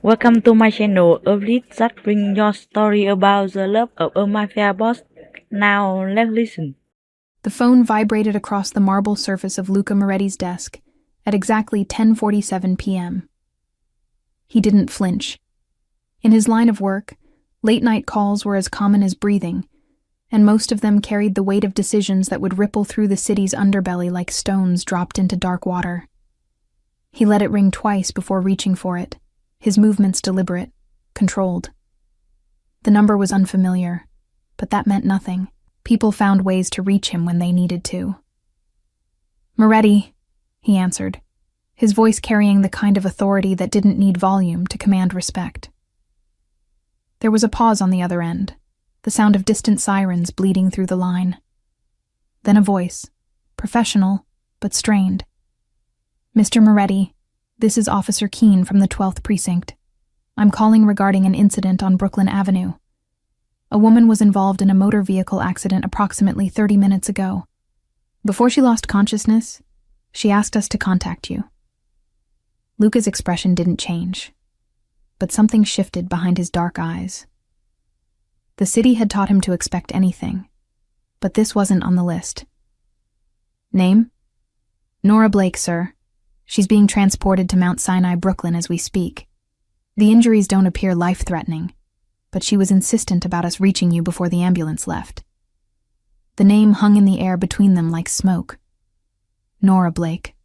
Welcome to my channel, a list that brings your story about the love of a mafia boss. Now let's listen. The phone vibrated across the marble surface of Luca Moretti's desk at exactly 10:47 p.m. He didn't flinch. In his line of work, late-night calls were as common as breathing, and most of them carried the weight of decisions that would ripple through the city's underbelly like stones dropped into dark water. He let it ring twice before reaching for it, his movements deliberate, controlled. The number was unfamiliar, but that meant nothing. People found ways to reach him when they needed to. "Moretti," he answered, his voice carrying the kind of authority that didn't need volume to command respect. There was a pause on the other end, the sound of distant sirens bleeding through the line. Then a voice, professional but strained. "Mr. Moretti, this is Officer Keene from the 12th Precinct. I'm calling regarding an incident on Brooklyn Avenue. A woman was involved in a motor vehicle accident approximately 30 minutes ago. Before she lost consciousness, she asked us to contact you." Luca's expression didn't change, but something shifted behind his dark eyes. The city had taught him to expect anything, but this wasn't on the list. "Name?" "Nora Blake, sir. She's being transported to Mount Sinai, Brooklyn as we speak. The injuries don't appear life-threatening, but she was insistent about us reaching you before the ambulance left." The name hung in the air between them like smoke. Nora Blake.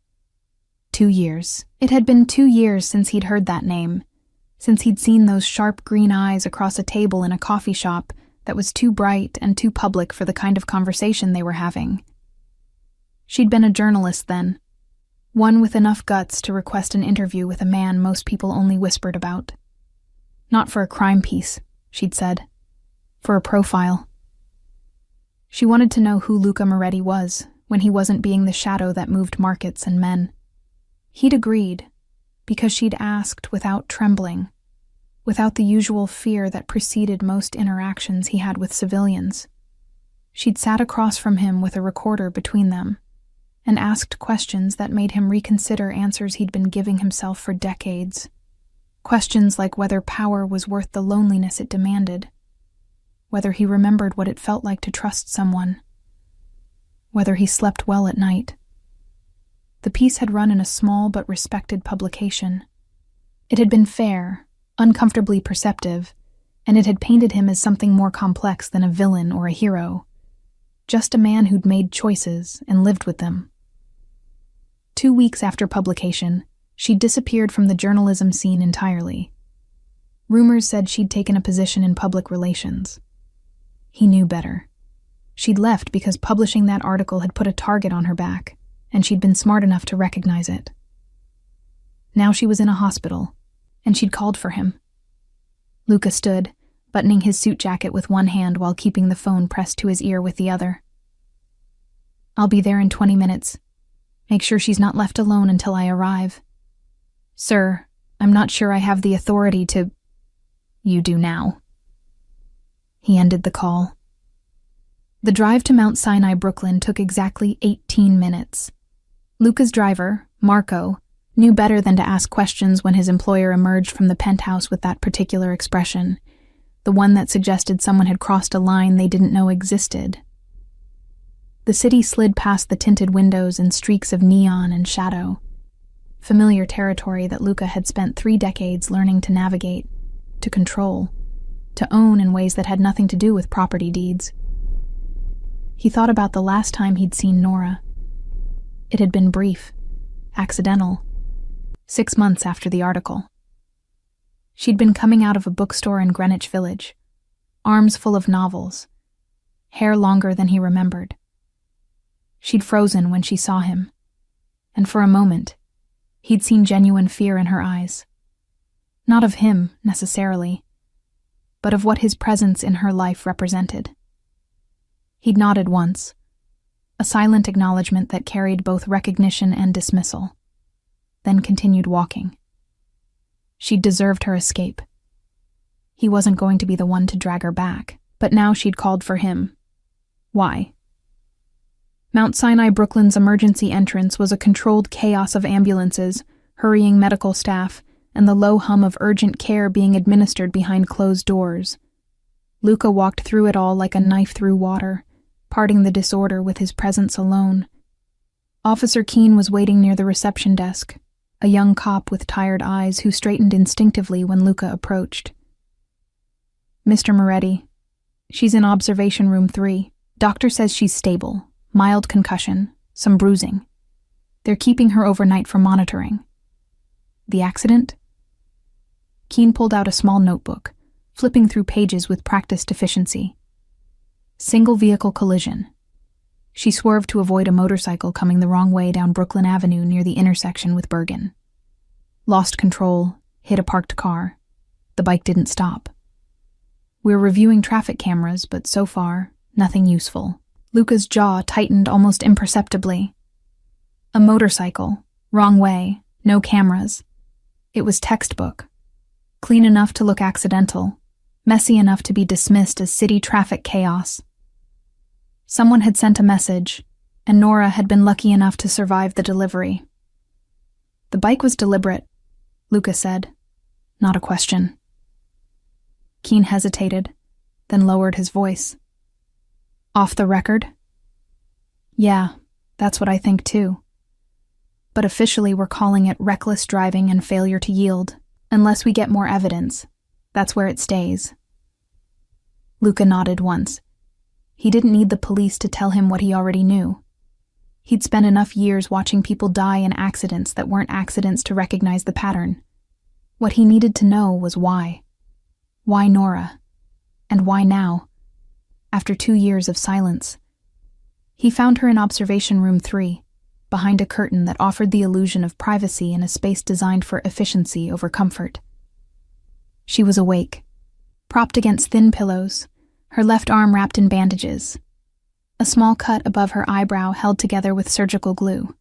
2 years. It had been 2 years since he'd heard that name, since he'd seen those sharp green eyes across a table in a coffee shop that was too bright and too public for the kind of conversation they were having. She'd been a journalist then, one with enough guts to request an interview with a man most people only whispered about. Not for a crime piece, she'd said. For a profile. She wanted to know who Luca Moretti was when he wasn't being the shadow that moved markets and men. He'd agreed, because she'd asked without trembling, without the usual fear that preceded most interactions he had with civilians. She'd sat across from him with a recorder between them, and asked questions that made him reconsider answers he'd been giving himself for decades. Questions like whether power was worth the loneliness it demanded, whether he remembered what it felt like to trust someone, whether he slept well at night. The piece had run in a small but respected publication. It had been fair, uncomfortably perceptive, and it had painted him as something more complex than a villain or a hero, just a man who'd made choices and lived with them. 2 weeks after publication, she'd disappeared from the journalism scene entirely. Rumors said she'd taken a position in public relations. He knew better. She'd left because publishing that article had put a target on her back, and she'd been smart enough to recognize it. Now she was in a hospital, and she'd called for him. Luca stood, buttoning his suit jacket with one hand while keeping the phone pressed to his ear with the other. "I'll be there in 20 minutes. Make sure she's not left alone until I arrive." "Sir, I'm not sure I have the authority to—" "You do now." He ended the call. The drive to Mount Sinai, Brooklyn took exactly 18 minutes. Luca's driver, Marco, knew better than to ask questions when his employer emerged from the penthouse with that particular expression, the one that suggested someone had crossed a line they didn't know existed. The city slid past the tinted windows in streaks of neon and shadow, familiar territory that Luca had spent 3 decades learning to navigate, to control, to own in ways that had nothing to do with property deeds. He thought about the last time he'd seen Nora. It had been brief, accidental, 6 months after the article. She'd been coming out of a bookstore in Greenwich Village, arms full of novels, hair longer than he remembered. She'd frozen when she saw him, and for a moment, he'd seen genuine fear in her eyes. Not of him, necessarily, but of what his presence in her life represented. He'd nodded once, a silent acknowledgement that carried both recognition and dismissal, then continued walking. She'd deserved her escape. He wasn't going to be the one to drag her back, but now she'd called for him. Why? Mount Sinai, Brooklyn's emergency entrance was a controlled chaos of ambulances, hurrying medical staff, and the low hum of urgent care being administered behind closed doors. Luca walked through it all like a knife through water, parting the disorder with his presence alone. Officer Keene was waiting near the reception desk, a young cop with tired eyes who straightened instinctively when Luca approached. "Mr. Moretti, she's in observation room 3. Doctor says she's stable, mild concussion, some bruising. They're keeping her overnight for monitoring." "The accident?" Keene pulled out a small notebook, flipping through pages with practiced efficiency. "Single vehicle collision. She swerved to avoid a motorcycle coming the wrong way down Brooklyn Avenue near the intersection with Bergen. Lost control, hit a parked car. The bike didn't stop. We're reviewing traffic cameras, but so far, nothing useful." Luca's jaw tightened almost imperceptibly. A motorcycle, wrong way, no cameras. It was textbook. Clean enough to look accidental, messy enough to be dismissed as city traffic chaos. Someone had sent a message, and Nora had been lucky enough to survive the delivery. "The bike was deliberate," Luca said. "Not a question." Keene hesitated, then lowered his voice. "Off the record?" "Yeah, that's what I think too. But officially we're calling it reckless driving and failure to yield. Unless we get more evidence, that's where it stays." Luca nodded once. He didn't need the police to tell him what he already knew. He'd spent enough years watching people die in accidents that weren't accidents to recognize the pattern. What he needed to know was why. Why Nora? And why now? After 2 years of silence. He found her in observation room 3, behind a curtain that offered the illusion of privacy in a space designed for efficiency over comfort. She was awake, propped against thin pillows, her left arm wrapped in bandages, a small cut above her eyebrow held together with surgical glue.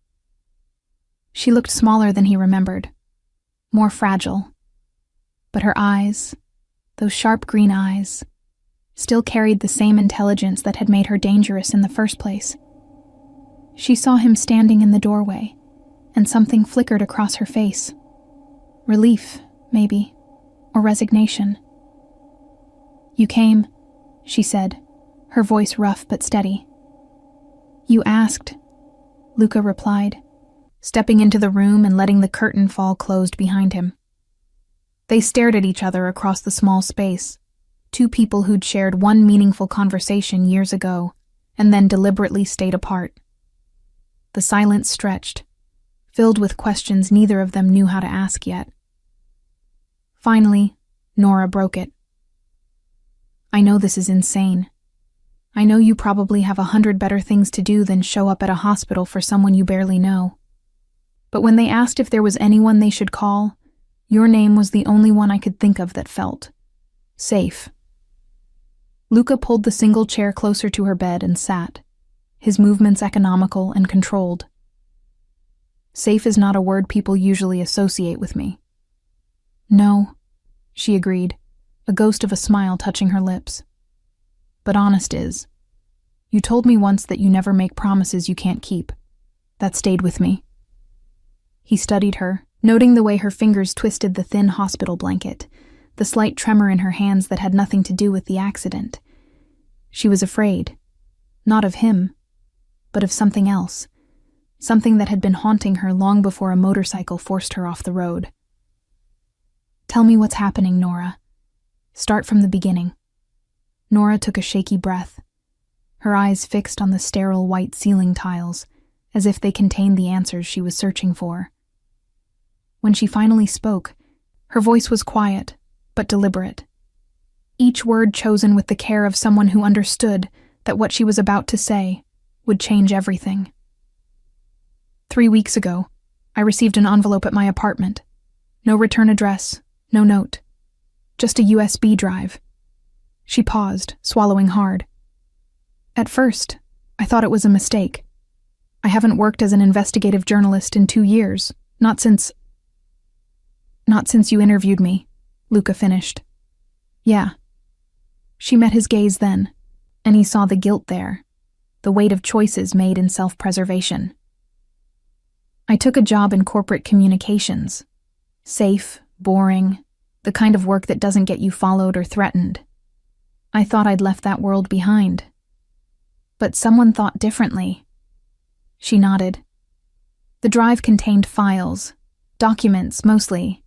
She looked smaller than he remembered, more fragile. But her eyes, those sharp green eyes, still carried the same intelligence that had made her dangerous in the first place. She saw him standing in the doorway, and something flickered across her face. Relief, maybe, or resignation. "You came," she said, her voice rough but steady. "You asked," Luca replied, stepping into the room and letting the curtain fall closed behind him. They stared at each other across the small space, two people who'd shared one meaningful conversation years ago, and then deliberately stayed apart. The silence stretched, filled with questions neither of them knew how to ask yet. Finally, Nora broke it. "I know this is insane. I know you probably have 100 better things to do than show up at a hospital for someone you barely know. But when they asked if there was anyone they should call, your name was the only one I could think of that felt safe." Luca pulled the single chair closer to her bed and sat, his movements economical and controlled. "Safe is not a word people usually associate with me." "No," she agreed, a ghost of a smile touching her lips. "But honest is. You told me once that you never make promises you can't keep. That stayed with me." He studied her, noting the way her fingers twisted the thin hospital blanket, the slight tremor in her hands that had nothing to do with the accident. She was afraid, not of him, but of something else, something that had been haunting her long before a motorcycle forced her off the road. "Tell me what's happening, Nora. Start from the beginning." Nora took a shaky breath, her eyes fixed on the sterile white ceiling tiles, as if they contained the answers she was searching for. When she finally spoke, her voice was quiet, but deliberate. Each word chosen with the care of someone who understood that what she was about to say would change everything. 3 weeks ago, I received an envelope at my apartment. No return address, no note. Just a USB drive. She paused, swallowing hard. At first, I thought it was a mistake. I haven't worked as an investigative journalist in 2 years, not since you interviewed me, Luca finished. Yeah. She met his gaze then, and he saw the guilt there, the weight of choices made in self-preservation. I took a job in corporate communications. Safe, boring, the kind of work that doesn't get you followed or threatened. I thought I'd left that world behind. But someone thought differently. She nodded. The drive contained files, documents mostly,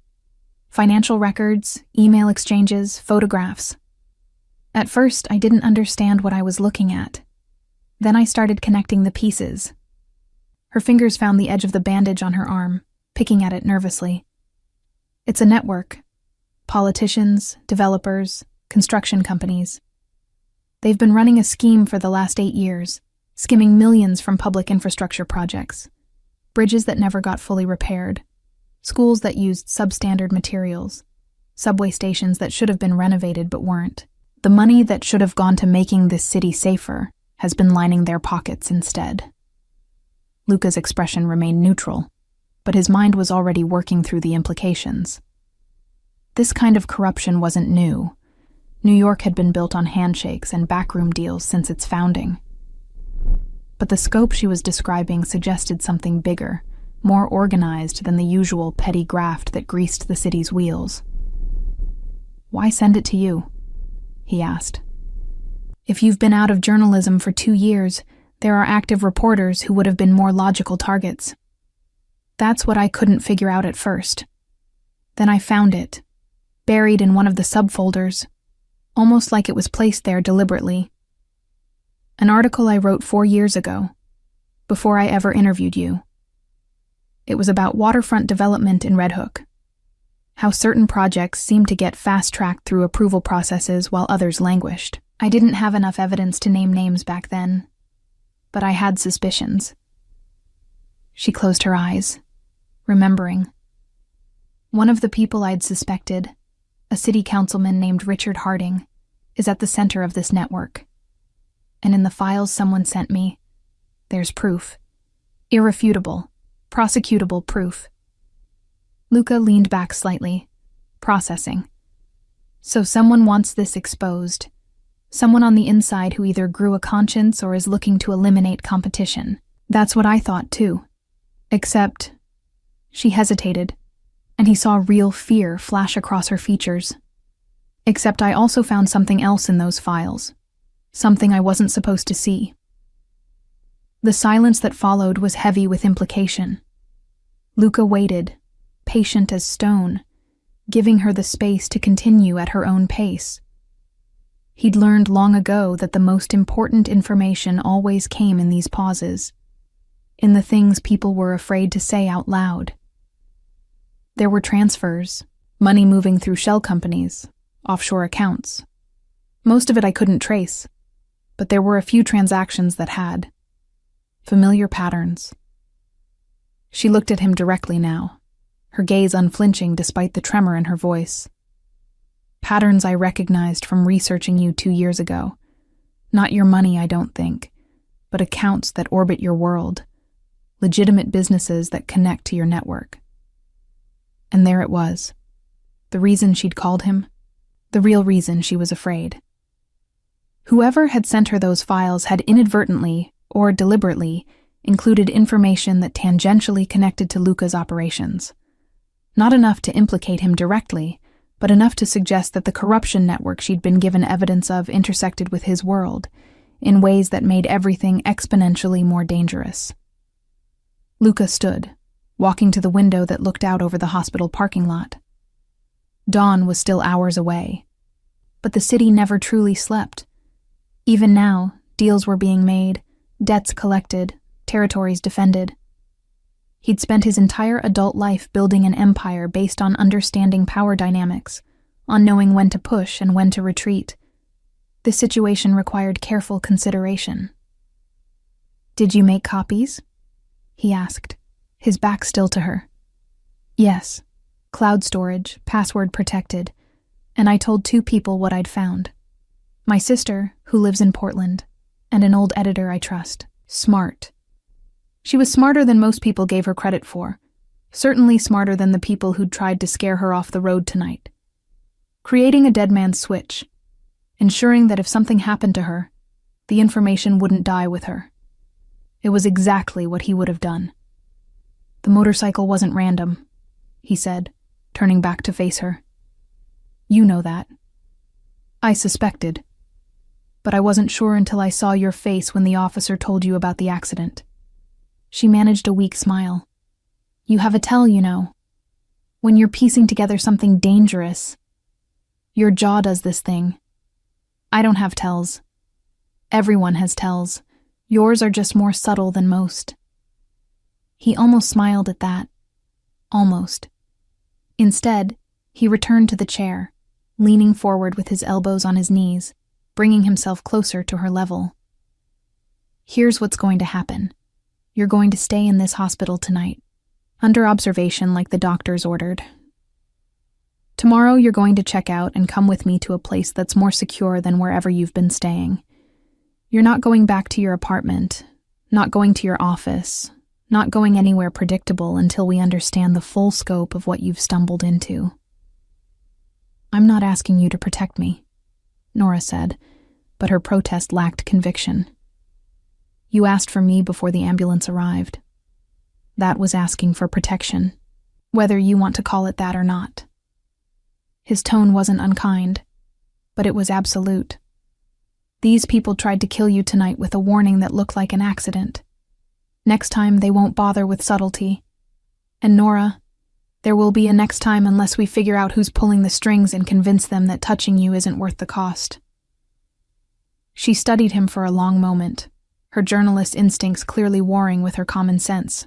financial records, email exchanges, photographs. At first, I didn't understand what I was looking at. Then I started connecting the pieces. Her fingers found the edge of the bandage on her arm, picking at it nervously. It's a network. Politicians, developers, construction companies. They've been running a scheme for the last 8 years, skimming millions from public infrastructure projects. Bridges that never got fully repaired, schools that used substandard materials, subway stations that should have been renovated but weren't. The money that should have gone to making this city safer has been lining their pockets instead. Luca's expression remained neutral, but his mind was already working through the implications. This kind of corruption wasn't new. New York had been built on handshakes and backroom deals since its founding. But the scope she was describing suggested something bigger, more organized than the usual petty graft that greased the city's wheels. "Why send it to you?" he asked. "If you've been out of journalism for 2 years, there are active reporters who would have been more logical targets." That's what I couldn't figure out at first. Then I found it, buried in one of the subfolders, almost like it was placed there deliberately. An article I wrote 4 years ago, before I ever interviewed you. It was about waterfront development in Red Hook. How certain projects seemed to get fast-tracked through approval processes while others languished. I didn't have enough evidence to name names back then, but I had suspicions. She closed her eyes, remembering. One of the people I'd suspected, a city councilman named Richard Harding, is at the center of this network. And in the files someone sent me, there's proof. Irrefutable, prosecutable proof. Luca leaned back slightly, processing. So someone wants this exposed. Someone on the inside who either grew a conscience or is looking to eliminate competition. That's what I thought too. Except, she hesitated, and he saw real fear flash across her features. Except I also found something else in those files. Something I wasn't supposed to see. The silence that followed was heavy with implication. Luca waited, patient as stone, giving her the space to continue at her own pace. He'd learned long ago that the most important information always came in these pauses, in the things people were afraid to say out loud. There were transfers, money moving through shell companies, offshore accounts. Most of it I couldn't trace, but there were a few transactions that had. Familiar patterns. She looked at him directly now, her gaze unflinching despite the tremor in her voice. Patterns I recognized from researching you 2 years ago. Not your money, I don't think, but accounts that orbit your world, legitimate businesses that connect to your network. And there it was. The reason she'd called him, the real reason she was afraid. Whoever had sent her those files had inadvertently, or deliberately, included information that tangentially connected to Luca's operations. Not enough to implicate him directly, but enough to suggest that the corruption network she'd been given evidence of intersected with his world, in ways that made everything exponentially more dangerous. Luca stood, walking to the window that looked out over the hospital parking lot. Dawn was still hours away, but the city never truly slept. Even now, deals were being made, debts collected, territories defended. He'd spent his entire adult life building an empire based on understanding power dynamics, on knowing when to push and when to retreat. This situation required careful consideration. "Did you make copies?" he asked, his back still to her. "Yes. Cloud storage, password protected, and I told 2 people what I'd found. My sister, who lives in Portland, and an old editor I trust. Smart. She was smarter than most people gave her credit for, certainly smarter than the people who'd tried to scare her off the road tonight. Creating a dead man's switch, ensuring that if something happened to her, the information wouldn't die with her. It was exactly what he would have done. The motorcycle wasn't random, he said, turning back to face her. You know that. I suspected. But I wasn't sure until I saw your face when the officer told you about the accident. She managed a weak smile. You have a tell, you know. When you're piecing together something dangerous, your jaw does this thing. I don't have tells. Everyone has tells. Yours are just more subtle than most. He almost smiled at that. Almost. Instead, he returned to the chair, leaning forward with his elbows on his knees, bringing himself closer to her level. Here's what's going to happen. You're going to stay in this hospital tonight, under observation like the doctors ordered. Tomorrow you're going to check out and come with me to a place that's more secure than wherever you've been staying. You're not going back to your apartment, not going to your office, not going anywhere predictable until we understand the full scope of what you've stumbled into. I'm not asking you to protect me, Nora said, but her protest lacked conviction. You asked for me before the ambulance arrived. That was asking for protection, whether you want to call it that or not. His tone wasn't unkind, but it was absolute. These people tried to kill you tonight with a warning that looked like an accident. Next time they won't bother with subtlety. And Nora, there will be a next time unless we figure out who's pulling the strings and convince them that touching you isn't worth the cost. She studied him for a long moment, her journalist instincts clearly warring with her common sense.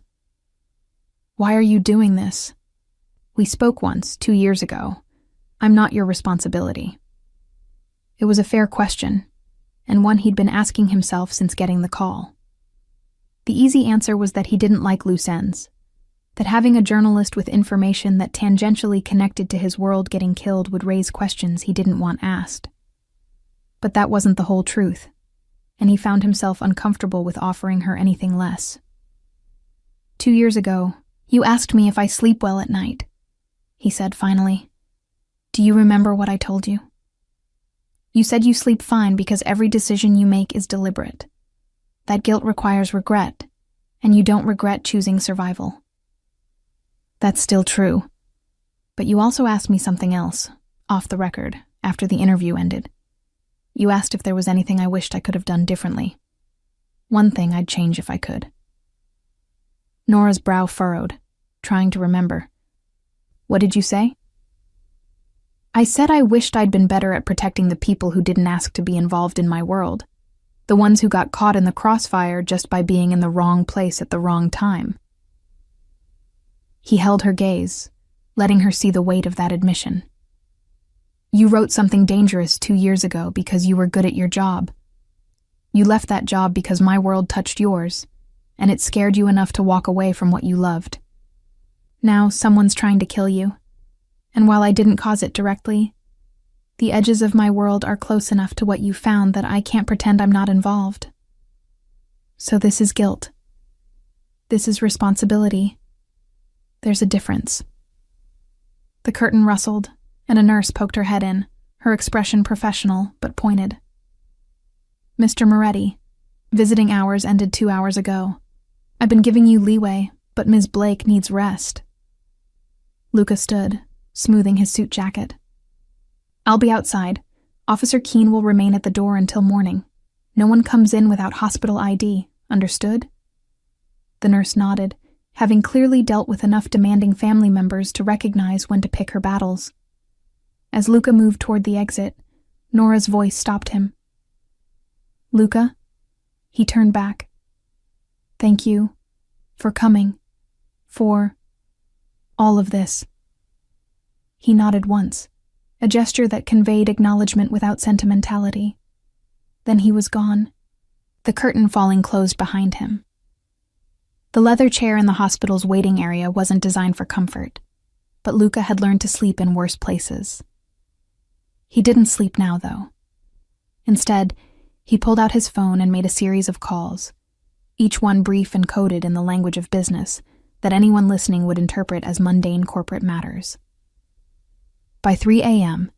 Why are you doing this? We spoke once, 2 years ago. I'm not your responsibility. It was a fair question, and one he'd been asking himself since getting the call. The easy answer was that he didn't like loose ends, that having a journalist with information that tangentially connected to his world getting killed would raise questions he didn't want asked. But that wasn't the whole truth, and he found himself uncomfortable with offering her anything less. 2 years ago, you asked me if I sleep well at night, he said finally. Do you remember what I told you? You said you sleep fine because every decision you make is deliberate. That guilt requires regret, and you don't regret choosing survival. That's still true. But you also asked me something else, off the record, after the interview ended. You asked if there was anything I wished I could have done differently. One thing I'd change if I could. Nora's brow furrowed, trying to remember. What did you say? I said I wished I'd been better at protecting the people who didn't ask to be involved in my world, the ones who got caught in the crossfire just by being in the wrong place at the wrong time. He held her gaze, letting her see the weight of that admission. You wrote something dangerous 2 years ago because you were good at your job. You left that job because my world touched yours, and it scared you enough to walk away from what you loved. Now someone's trying to kill you. And while I didn't cause it directly, the edges of my world are close enough to what you found that I can't pretend I'm not involved. So this is guilt. This is responsibility. There's a difference. The curtain rustled, and a nurse poked her head in, her expression professional but pointed. Mr. Moretti, visiting hours ended 2 hours ago. I've been giving you leeway, but Ms. Blake needs rest. Luca stood, smoothing his suit jacket. I'll be outside. Officer Keene will remain at the door until morning. No one comes in without hospital ID, understood? The nurse nodded, having clearly dealt with enough demanding family members to recognize when to pick her battles. As Luca moved toward the exit, Nora's voice stopped him. Luca? He turned back. Thank you for coming, for all of this. He nodded once, a gesture that conveyed acknowledgement without sentimentality. Then he was gone, the curtain falling closed behind him. The leather chair in the hospital's waiting area wasn't designed for comfort, but Luca had learned to sleep in worse places. He didn't sleep now, though. Instead, he pulled out his phone and made a series of calls, each one brief and coded in the language of business that anyone listening would interpret as mundane corporate matters. By 3 a.m.,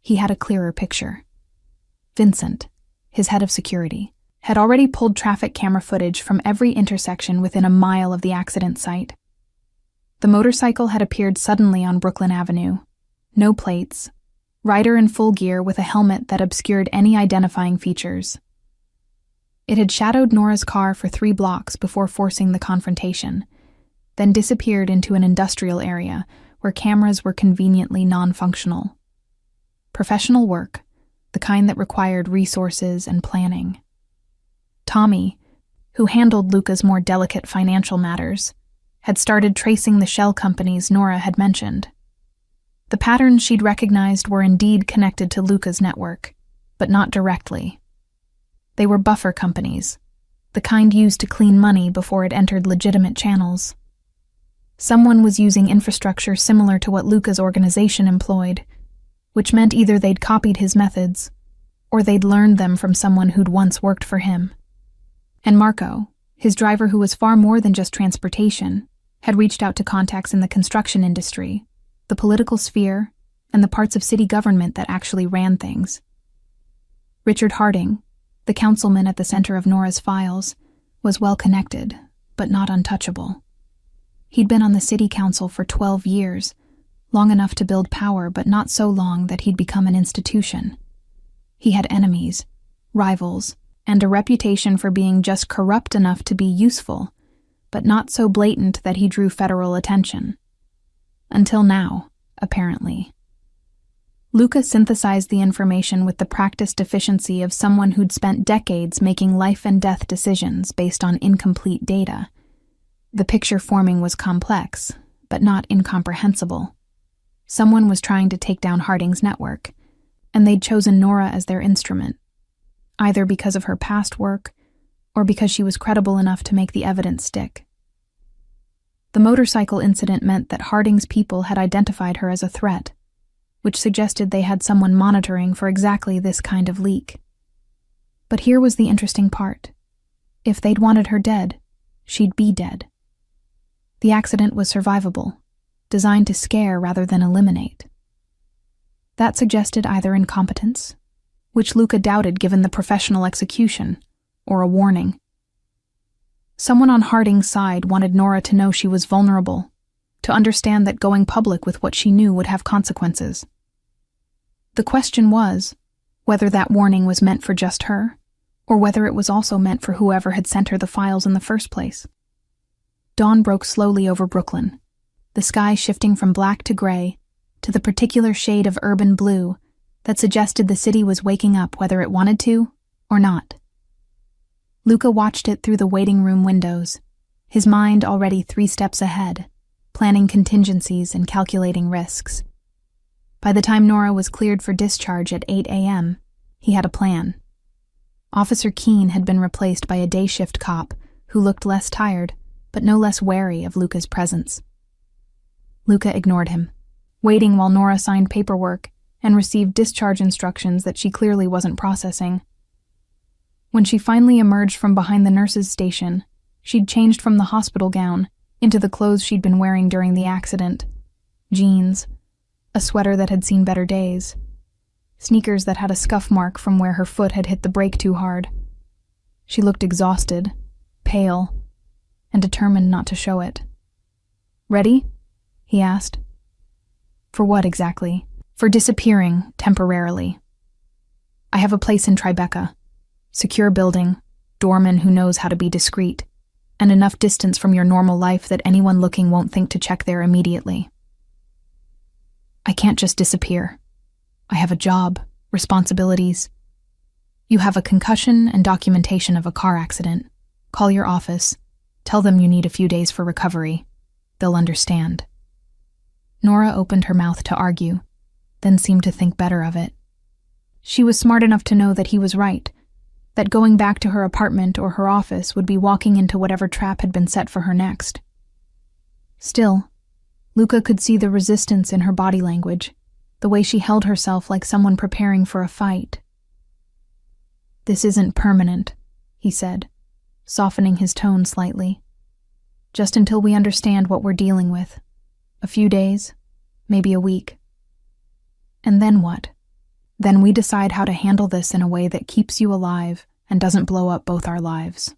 he had a clearer picture. Vincent, his head of security, had already pulled traffic camera footage from every intersection within a mile of the accident site. The motorcycle had appeared suddenly on Brooklyn Avenue. No plates. Rider in full gear with a helmet that obscured any identifying features. It had shadowed Nora's car for 3 blocks before forcing the confrontation, then disappeared into an industrial area where cameras were conveniently non-functional. Professional work, the kind that required resources and planning. Tommy, who handled Luca's more delicate financial matters, had started tracing the shell companies Nora had mentioned. The patterns she'd recognized were indeed connected to Luca's network, but not directly. They were buffer companies, the kind used to clean money before it entered legitimate channels. Someone was using infrastructure similar to what Luca's organization employed, which meant either they'd copied his methods, or they'd learned them from someone who'd once worked for him. And Marco, his driver who was far more than just transportation, had reached out to contacts in the construction industry, the political sphere, and the parts of city government that actually ran things. Richard Harding, the councilman at the center of Nora's files, was well connected, but not untouchable. He'd been on the city council for 12 years, long enough to build power, but not so long that he'd become an institution. He had enemies, rivals, and a reputation for being just corrupt enough to be useful, but not so blatant that he drew federal attention. Until now, apparently. Luca synthesized the information with the practiced efficiency of someone who'd spent decades making life-and-death decisions based on incomplete data. The picture forming was complex, but not incomprehensible. Someone was trying to take down Harding's network, and they'd chosen Nora as their instrument, either because of her past work or because she was credible enough to make the evidence stick. The motorcycle incident meant that Harding's people had identified her as a threat, which suggested they had someone monitoring for exactly this kind of leak. But here was the interesting part. If they'd wanted her dead, she'd be dead. The accident was survivable, designed to scare rather than eliminate. That suggested either incompetence, which Luca doubted given the professional execution, or a warning. Someone on Harding's side wanted Nora to know she was vulnerable, to understand that going public with what she knew would have consequences. The question was whether that warning was meant for just her, or whether it was also meant for whoever had sent her the files in the first place. Dawn broke slowly over Brooklyn, the sky shifting from black to gray to the particular shade of urban blue that suggested the city was waking up whether it wanted to or not. Luca watched it through the waiting room windows, his mind already 3 steps ahead, planning contingencies and calculating risks. By the time Nora was cleared for discharge at 8 a.m., he had a plan. Officer Keene had been replaced by a day shift cop who looked less tired, but no less wary of Luca's presence. Luca ignored him, waiting while Nora signed paperwork and received discharge instructions that she clearly wasn't processing. When she finally emerged from behind the nurse's station, she'd changed from the hospital gown into the clothes she'd been wearing during the accident. Jeans, a sweater that had seen better days, sneakers that had a scuff mark from where her foot had hit the brake too hard. She looked exhausted, pale, and determined not to show it. "Ready?" he asked. "For what exactly?" "For disappearing, temporarily. I have a place in Tribeca. Secure building, doorman who knows how to be discreet, and enough distance from your normal life that anyone looking won't think to check there immediately." "I can't just disappear. I have a job, responsibilities. You have a concussion and documentation of a car accident. Call your office. Tell them you need a few days for recovery. They'll understand." Nora opened her mouth to argue, then seemed to think better of it. She was smart enough to know that he was right, that going back to her apartment or her office would be walking into whatever trap had been set for her next. Still, Luca could see the resistance in her body language, the way she held herself like someone preparing for a fight. "This isn't permanent," he said, softening his tone slightly. "Just until we understand what we're dealing with. A few days, maybe a week. And then what? Then we decide how to handle this in a way that keeps you alive and doesn't blow up both our lives."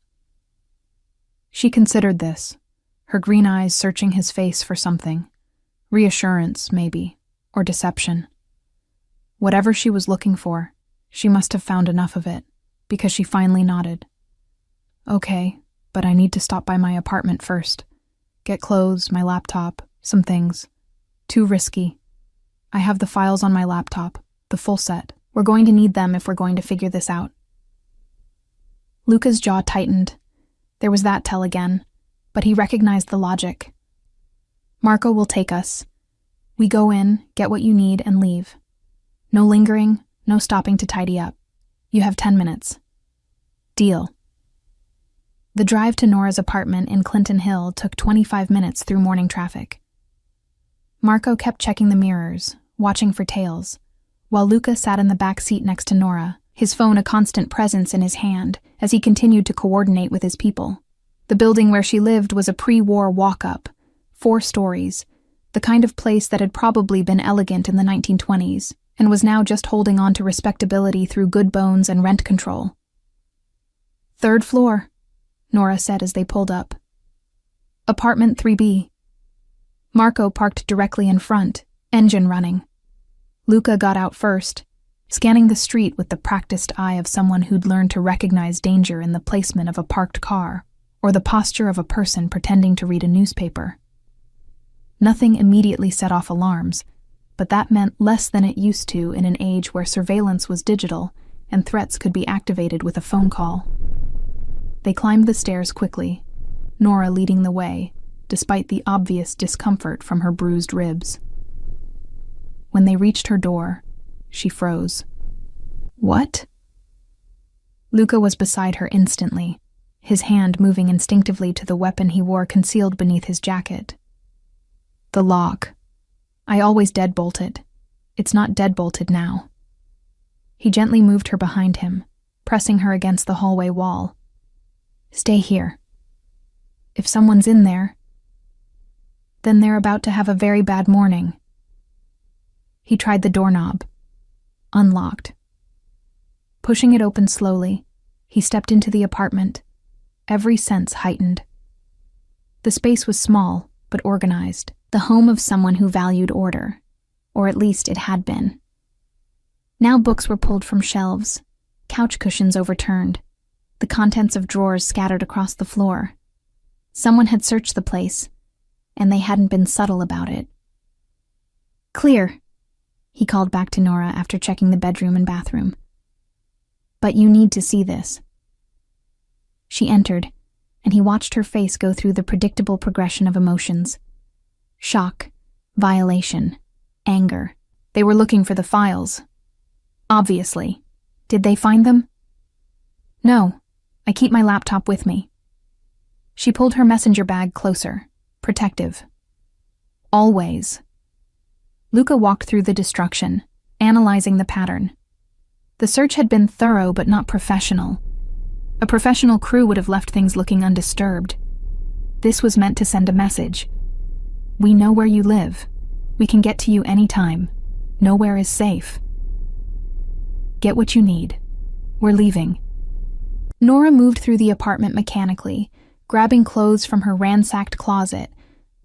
She considered this, her green eyes searching his face for something. Reassurance, maybe, or deception. Whatever she was looking for, she must have found enough of it, because she finally nodded. Okay, but I need to stop by my apartment first. Get clothes, my laptop, some things. Too risky. I have the files on my laptop, the full set. We're going to need them if we're going to figure this out. Luca's jaw tightened. There was that tell again, but he recognized the logic. Marco will take us. We go in, get what you need, and leave. No lingering, no stopping to tidy up. You have 10 minutes. Deal. The drive to Nora's apartment in Clinton Hill took 25 minutes through morning traffic. Marco kept checking the mirrors, watching for tails, while Luca sat in the back seat next to Nora, his phone a constant presence in his hand as he continued to coordinate with his people. The building where she lived was a pre-war walk-up, 4 stories, the kind of place that had probably been elegant in the 1920s and was now just holding on to respectability through good bones and rent control. "3rd floor," Nora said as they pulled up. "Apartment 3B. Marco parked directly in front, engine running. Luca got out first, scanning the street with the practiced eye of someone who'd learned to recognize danger in the placement of a parked car or the posture of a person pretending to read a newspaper. Nothing immediately set off alarms, but that meant less than it used to in an age where surveillance was digital and threats could be activated with a phone call. They climbed the stairs quickly, Nora leading the way, despite the obvious discomfort from her bruised ribs. When they reached her door, she froze. "What?" Luca was beside her instantly, his hand moving instinctively to the weapon he wore concealed beneath his jacket. "The lock. I always deadbolt it. It's not deadbolted now." He gently moved her behind him, pressing her against the hallway wall. "Stay here. If someone's in there, then they're about to have a very bad morning." He tried the doorknob. Unlocked. Pushing it open slowly, he stepped into the apartment, every sense heightened. The space was small, but organized, the home of someone who valued order, or at least it had been. Now books were pulled from shelves, couch cushions overturned, the contents of drawers scattered across the floor. Someone had searched the place, and they hadn't been subtle about it. "Clear," he called back to Nora after checking the bedroom and bathroom. "But you need to see this." She entered, and he watched her face go through the predictable progression of emotions. Shock, violation, anger. They were looking for the files. Obviously. Did they find them? "No, I keep my laptop with me." She pulled her messenger bag closer, protective. "Always." Luca walked through the destruction, analyzing the pattern. The search had been thorough but not professional. A professional crew would have left things looking undisturbed. This was meant to send a message. "We know where you live. We can get to you anytime. Nowhere is safe. Get what you need. We're leaving." Nora moved through the apartment mechanically, grabbing clothes from her ransacked closet,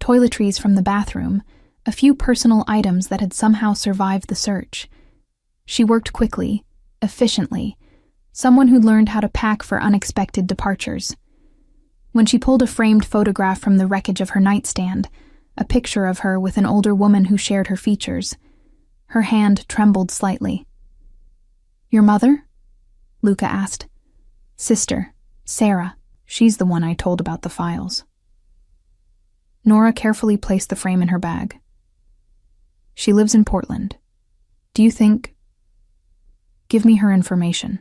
toiletries from the bathroom, a few personal items that had somehow survived the search. She worked quickly, efficiently, someone who'd learned how to pack for unexpected departures. When she pulled a framed photograph from the wreckage of her nightstand, a picture of her with an older woman who shared her features, her hand trembled slightly. "Your mother?" Luca asked. "Sister, Sarah. She's the one I told about the files." Nora carefully placed the frame in her bag. "She lives in Portland. Do you think—" "Give me her information.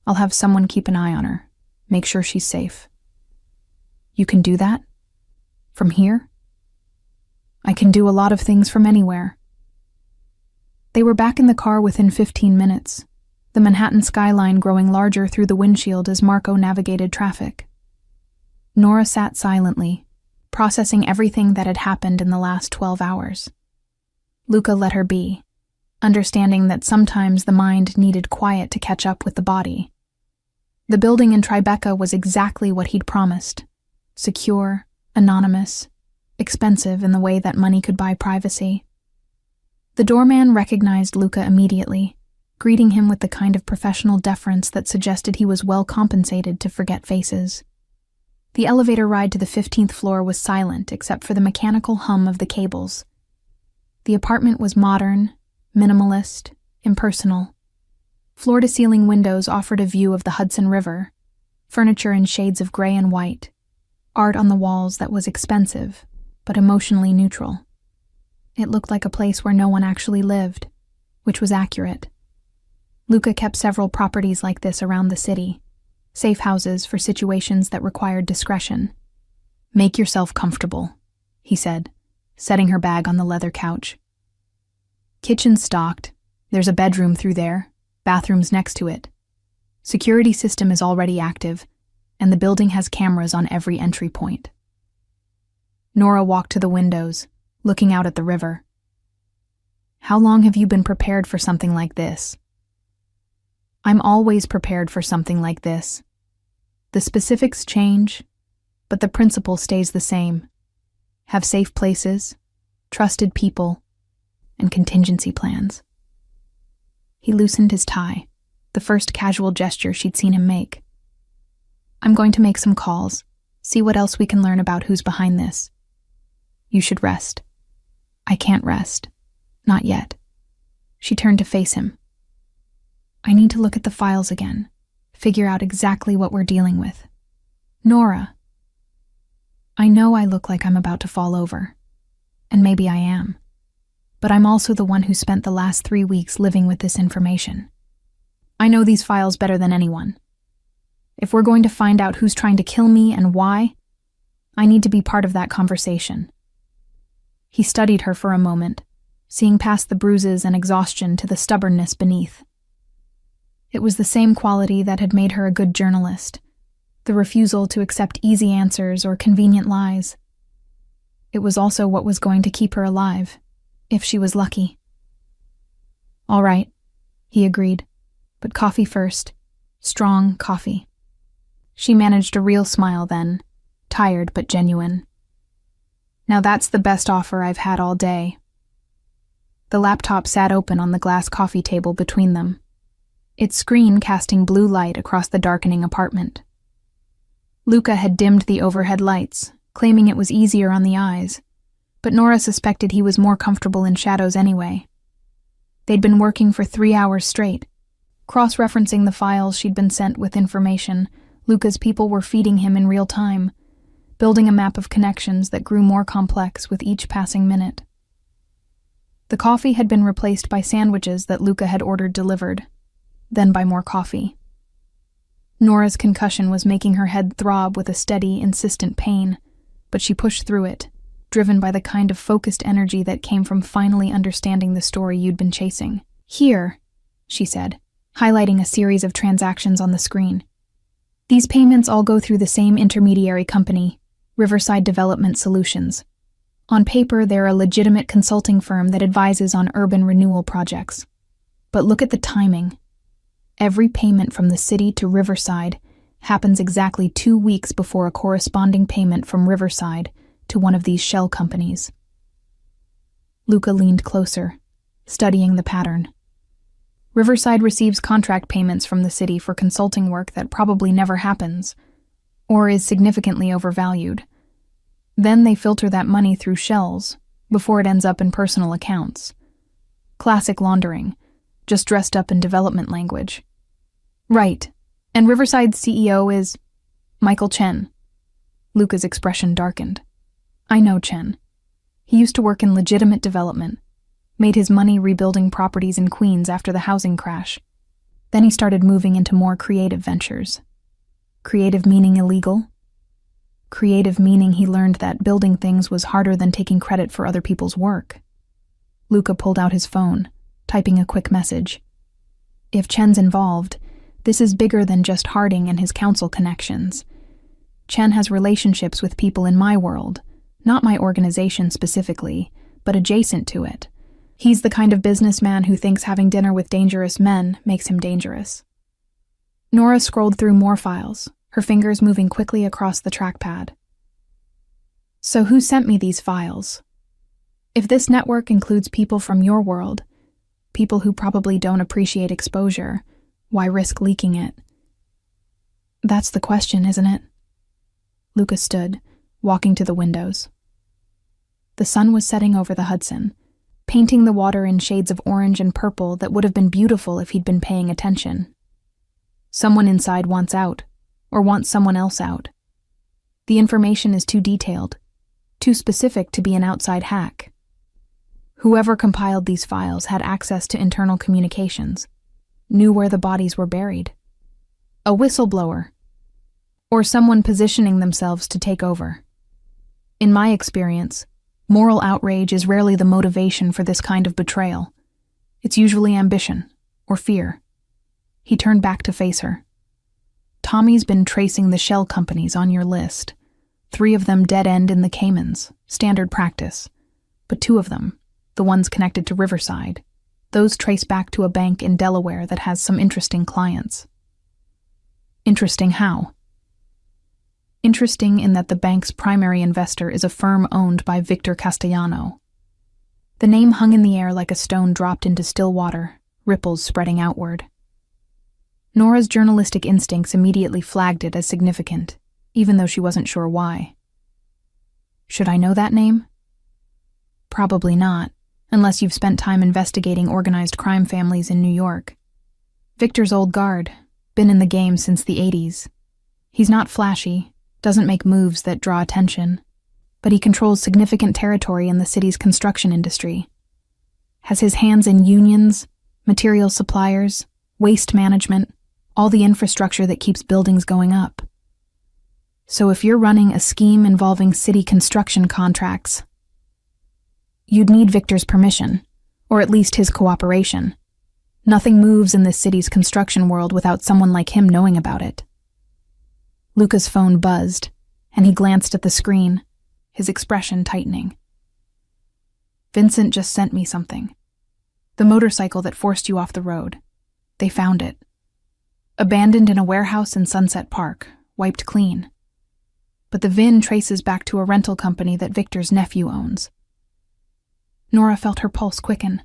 I'll have someone keep an eye on her, make sure she's safe." "You can do that? From here?" "I can do a lot of things from anywhere." They were back in the car within 15 minutes, the Manhattan skyline growing larger through the windshield as Marco navigated traffic. Nora sat silently, processing everything that had happened in the last 12 hours. Luca let her be, understanding that sometimes the mind needed quiet to catch up with the body. The building in Tribeca was exactly what he'd promised: secure, anonymous, expensive in the way that money could buy privacy. The doorman recognized Luca immediately, greeting him with the kind of professional deference that suggested he was well compensated to forget faces. The elevator ride to the 15th floor was silent except for the mechanical hum of the cables. The apartment was modern, minimalist, impersonal. Floor-to-ceiling windows offered a view of the Hudson River, furniture in shades of gray and white, art on the walls that was expensive, but emotionally neutral. It looked like a place where no one actually lived, which was accurate. Luca kept several properties like this around the city, safe houses for situations that required discretion. "Make yourself comfortable," he said, setting her bag on the leather couch. "Kitchen stocked. There's a bedroom through there, bathrooms next to it. Security system is already active, and the building has cameras on every entry point." Nora walked to the windows, looking out at the river. "How long have you been prepared for something like this?" "I'm always prepared for something like this. The specifics change, but the principle stays the same. Have safe places, trusted people, and contingency plans." He loosened his tie, the first casual gesture she'd seen him make. "I'm going to make some calls, see what else we can learn about who's behind this. You should rest." "I can't rest. Not yet." She turned to face him. "I need to look at the files again, figure out exactly what we're dealing with." "Nora." "I know I look like I'm about to fall over, and maybe I am, but I'm also the one who spent the last 3 weeks living with this information. I know these files better than anyone. If we're going to find out who's trying to kill me and why, I need to be part of that conversation." He studied her for a moment, seeing past the bruises and exhaustion to the stubbornness beneath. It was the same quality that had made her a good journalist, the refusal to accept easy answers or convenient lies. It was also what was going to keep her alive, if she was lucky. "All right," he agreed, "but coffee first. Strong coffee." She managed a real smile then, tired but genuine. "Now that's the best offer I've had all day." The laptop sat open on the glass coffee table between them, its screen casting blue light across the darkening apartment. Luca had dimmed the overhead lights, claiming it was easier on the eyes, but Nora suspected he was more comfortable in shadows anyway. They'd been working for 3 hours straight, cross-referencing the files she'd been sent with information Luca's people were feeding him in real time, building a map of connections that grew more complex with each passing minute. The coffee had been replaced by sandwiches that Luca had ordered delivered, then by more coffee. Nora's concussion was making her head throb with a steady, insistent pain, but she pushed through it, driven by the kind of focused energy that came from finally understanding the story you'd been chasing. "Here," she said, highlighting a series of transactions on the screen. "These payments all go through the same intermediary company, Riverside Development Solutions. On paper, they're a legitimate consulting firm that advises on urban renewal projects. But look at the timing. Every payment from the city to Riverside happens exactly 2 weeks before a corresponding payment from Riverside to one of these shell companies." Luca leaned closer, studying the pattern. Riverside receives contract payments from the city for consulting work that probably never happens, or is significantly overvalued. Then they filter that money through shells before it ends up in personal accounts. Classic laundering, just dressed up in development language. "Right, and Riverside's CEO is Michael Chen." Luca's expression darkened. "I know Chen. He used to work in legitimate development, made his money rebuilding properties in Queens after the housing crash. Then he started moving into more creative ventures. Creative meaning illegal? Creative meaning he learned that building things was harder than taking credit for other people's work." Luca pulled out his phone, typing a quick message. "If Chen's involved, this is bigger than just Harding and his council connections. Chen has relationships with people in my world, not my organization specifically, but adjacent to it. He's the kind of businessman who thinks having dinner with dangerous men makes him dangerous." Nora scrolled through more files, her fingers moving quickly across the trackpad. So who sent me these files? If this network includes people from your world, people who probably don't appreciate exposure, why risk leaking it? That's the question, isn't it? Lucas stood, walking to the windows. The sun was setting over the Hudson, painting the water in shades of orange and purple that would have been beautiful if he'd been paying attention. Someone inside wants out, or wants someone else out. The information is too detailed, too specific to be an outside hack. Whoever compiled these files had access to internal communications, knew where the bodies were buried. A whistleblower, or someone positioning themselves to take over. In my experience, moral outrage is rarely the motivation for this kind of betrayal. It's usually ambition, or fear. He turned back to face her. Tommy's been tracing the shell companies on your list. 3 of them dead-end in the Caymans, standard practice. But 2 of them, the ones connected to Riverside, those trace back to a bank in Delaware that has some interesting clients. Interesting how? Interesting in that the bank's primary investor is a firm owned by Victor Castellano. The name hung in the air like a stone dropped into still water, ripples spreading outward. Nora's journalistic instincts immediately flagged it as significant, even though she wasn't sure why. Should I know that name? Probably not, unless you've spent time investigating organized crime families in New York. Victor's old guard, been in the game since the 80s. He's not flashy, doesn't make moves that draw attention, but he controls significant territory in the city's construction industry. Has his hands in unions, material suppliers, waste management, all the infrastructure that keeps buildings going up. So if you're running a scheme involving city construction contracts, you'd need Victor's permission, or at least his cooperation. Nothing moves in this city's construction world without someone like him knowing about it. Luca's phone buzzed, and he glanced at the screen, his expression tightening. Vincent just sent me something. The motorcycle that forced you off the road. They found it. Abandoned in a warehouse in Sunset Park, wiped clean. But the VIN traces back to a rental company that Victor's nephew owns. Nora felt her pulse quicken.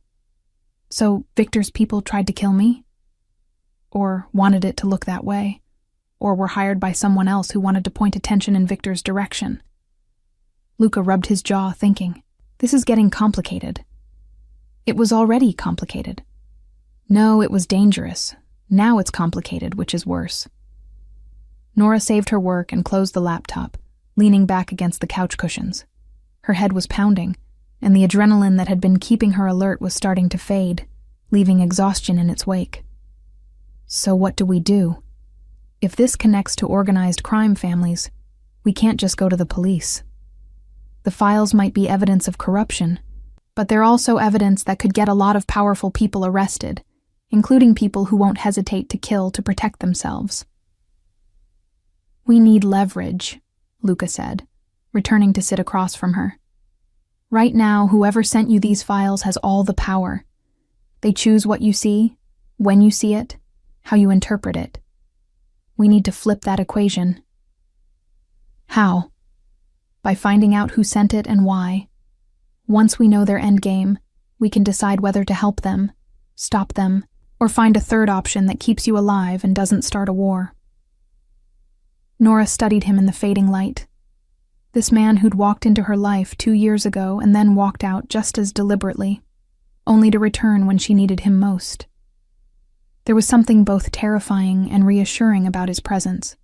So Victor's people tried to kill me? Or wanted it to look that way? Or were hired by someone else who wanted to point attention in Victor's direction? Luca rubbed his jaw, thinking, this is getting complicated. It was already complicated. No, it was dangerous. Now it's complicated, which is worse. Nora saved her work and closed the laptop, leaning back against the couch cushions. Her head was pounding, and the adrenaline that had been keeping her alert was starting to fade, leaving exhaustion in its wake. So what do we do? If this connects to organized crime families, we can't just go to the police. The files might be evidence of corruption, but they're also evidence that could get a lot of powerful people arrested, including people who won't hesitate to kill to protect themselves. We need leverage, Luca said, returning to sit across from her. Right now, whoever sent you these files has all the power. They choose what you see, when you see it, how you interpret it. We need to flip that equation. How? By finding out who sent it and why. Once we know their endgame, we can decide whether to help them, stop them, or find a third option that keeps you alive and doesn't start a war. Nora studied him in the fading light. This man who'd walked into her life 2 years ago and then walked out just as deliberately, only to return when she needed him most. There was something both terrifying and reassuring about his presence.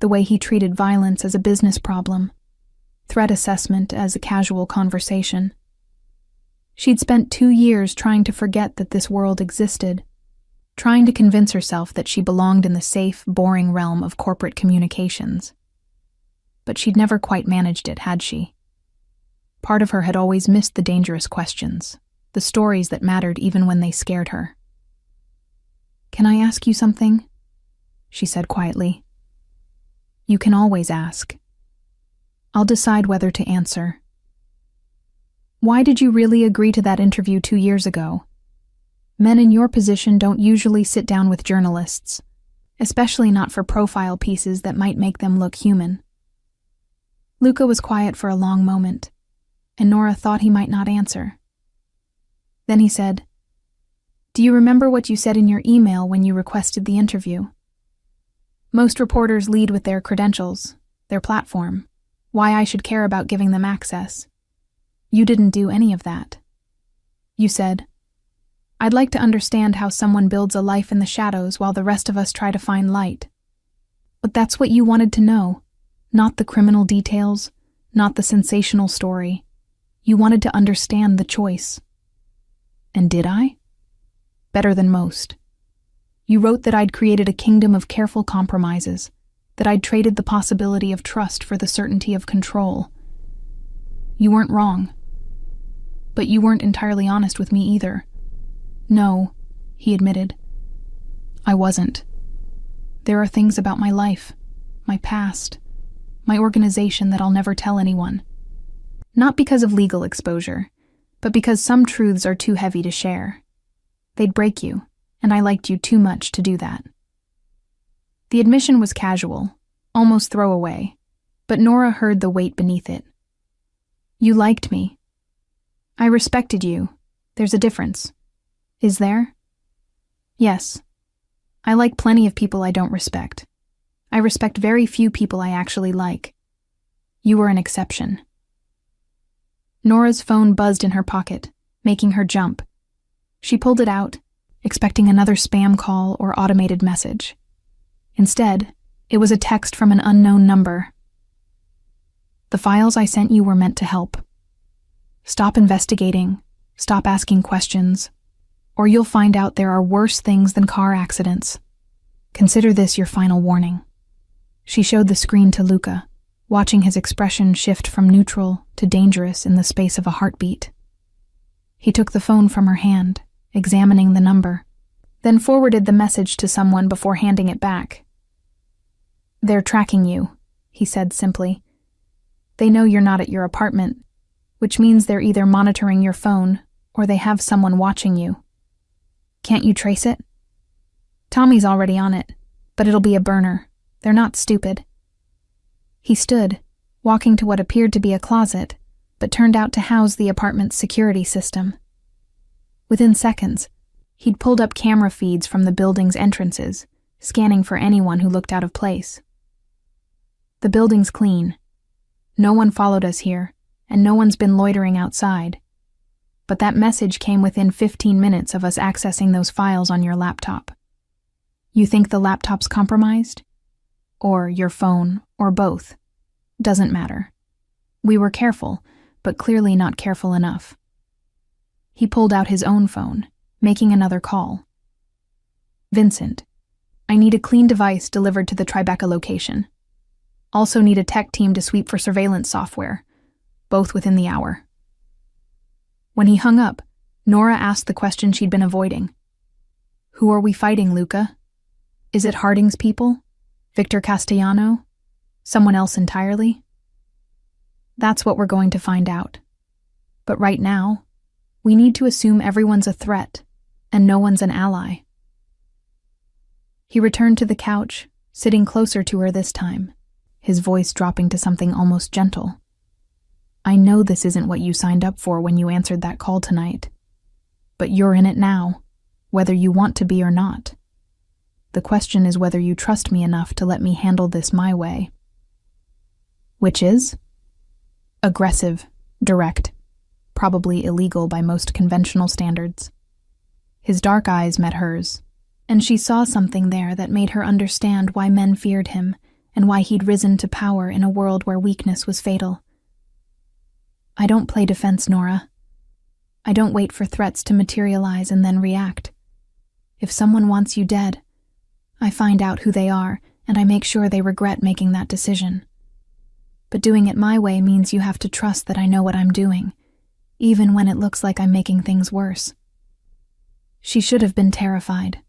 The way he treated violence as a business problem, threat assessment as a casual conversation. She'd spent 2 years trying to forget that this world existed, trying to convince herself that she belonged in the safe, boring realm of corporate communications. But she'd never quite managed it, had she? Part of her had always missed the dangerous questions, the stories that mattered even when they scared her. "Can I ask you something?" she said quietly. "You can always ask. I'll decide whether to answer. Why did you really agree to that interview 2 years ago? Men in your position don't usually sit down with journalists, especially not for profile pieces that might make them look human." Luca was quiet for a long moment, and Nora thought he might not answer. Then he said, "Do you remember what you said in your email when you requested the interview? Most reporters lead with their credentials, their platform, why I should care about giving them access. You didn't do any of that. You said, 'I'd like to understand how someone builds a life in the shadows while the rest of us try to find light.' But that's what you wanted to know, not the criminal details, not the sensational story. You wanted to understand the choice. And did I? Better than most. You wrote that I'd created a kingdom of careful compromises, that I'd traded the possibility of trust for the certainty of control. You weren't wrong. But you weren't entirely honest with me either. No, he admitted. I wasn't. There are things about my life, my past, my organization that I'll never tell anyone. Not because of legal exposure, but because some truths are too heavy to share. They'd break you, and I liked you too much to do that." The admission was casual, almost throwaway, but Nora heard the weight beneath it. "You liked me. I respected you. There's a difference. Is there?" "Yes. I like plenty of people I don't respect. I respect very few people I actually like. You were an exception." Nora's phone buzzed in her pocket, making her jump. She pulled it out, expecting another spam call or automated message. Instead, it was a text from an unknown number. "The files I sent you were meant to help. Stop investigating, stop asking questions, or you'll find out there are worse things than car accidents. Consider this your final warning." She showed the screen to Luca, watching his expression shift from neutral to dangerous in the space of a heartbeat. He took the phone from her hand, examining the number, then forwarded the message to someone before handing it back. "They're tracking you," he said simply. "They know you're not at your apartment, which means they're either monitoring your phone or they have someone watching you. Can't you trace it? Tommy's already on it, but it'll be a burner. They're not stupid." He stood, walking to what appeared to be a closet, but turned out to house the apartment's security system. Within seconds, he'd pulled up camera feeds from the building's entrances, scanning for anyone who looked out of place. "The building's clean. No one followed us here, and no one's been loitering outside. But that message came within 15 minutes of us accessing those files on your laptop. You think the laptop's compromised? Or your phone, or both. Doesn't matter. We were careful, but clearly not careful enough." He pulled out his own phone, making another call. "Vincent, I need a clean device delivered to the Tribeca location. Also need a tech team to sweep for surveillance software, both within the hour." When he hung up, Nora asked the question she'd been avoiding. "Who are we fighting, Luca? Is it Harding's people? Victor Castellano? Someone else entirely?" "That's what we're going to find out. But right now, we need to assume everyone's a threat, and no one's an ally." He returned to the couch, sitting closer to her this time, his voice dropping to something almost gentle. "I know this isn't what you signed up for when you answered that call tonight. But you're in it now, whether you want to be or not. The question is whether you trust me enough to let me handle this my way." "Which is?" "Aggressive, direct, probably illegal by most conventional standards." His dark eyes met hers, and she saw something there that made her understand why men feared him and why he'd risen to power in a world where weakness was fatal. "I don't play defense, Nora. I don't wait for threats to materialize and then react. If someone wants you dead, I find out who they are and I make sure they regret making that decision. But doing it my way means you have to trust that I know what I'm doing, even when it looks like I'm making things worse." She should have been terrified.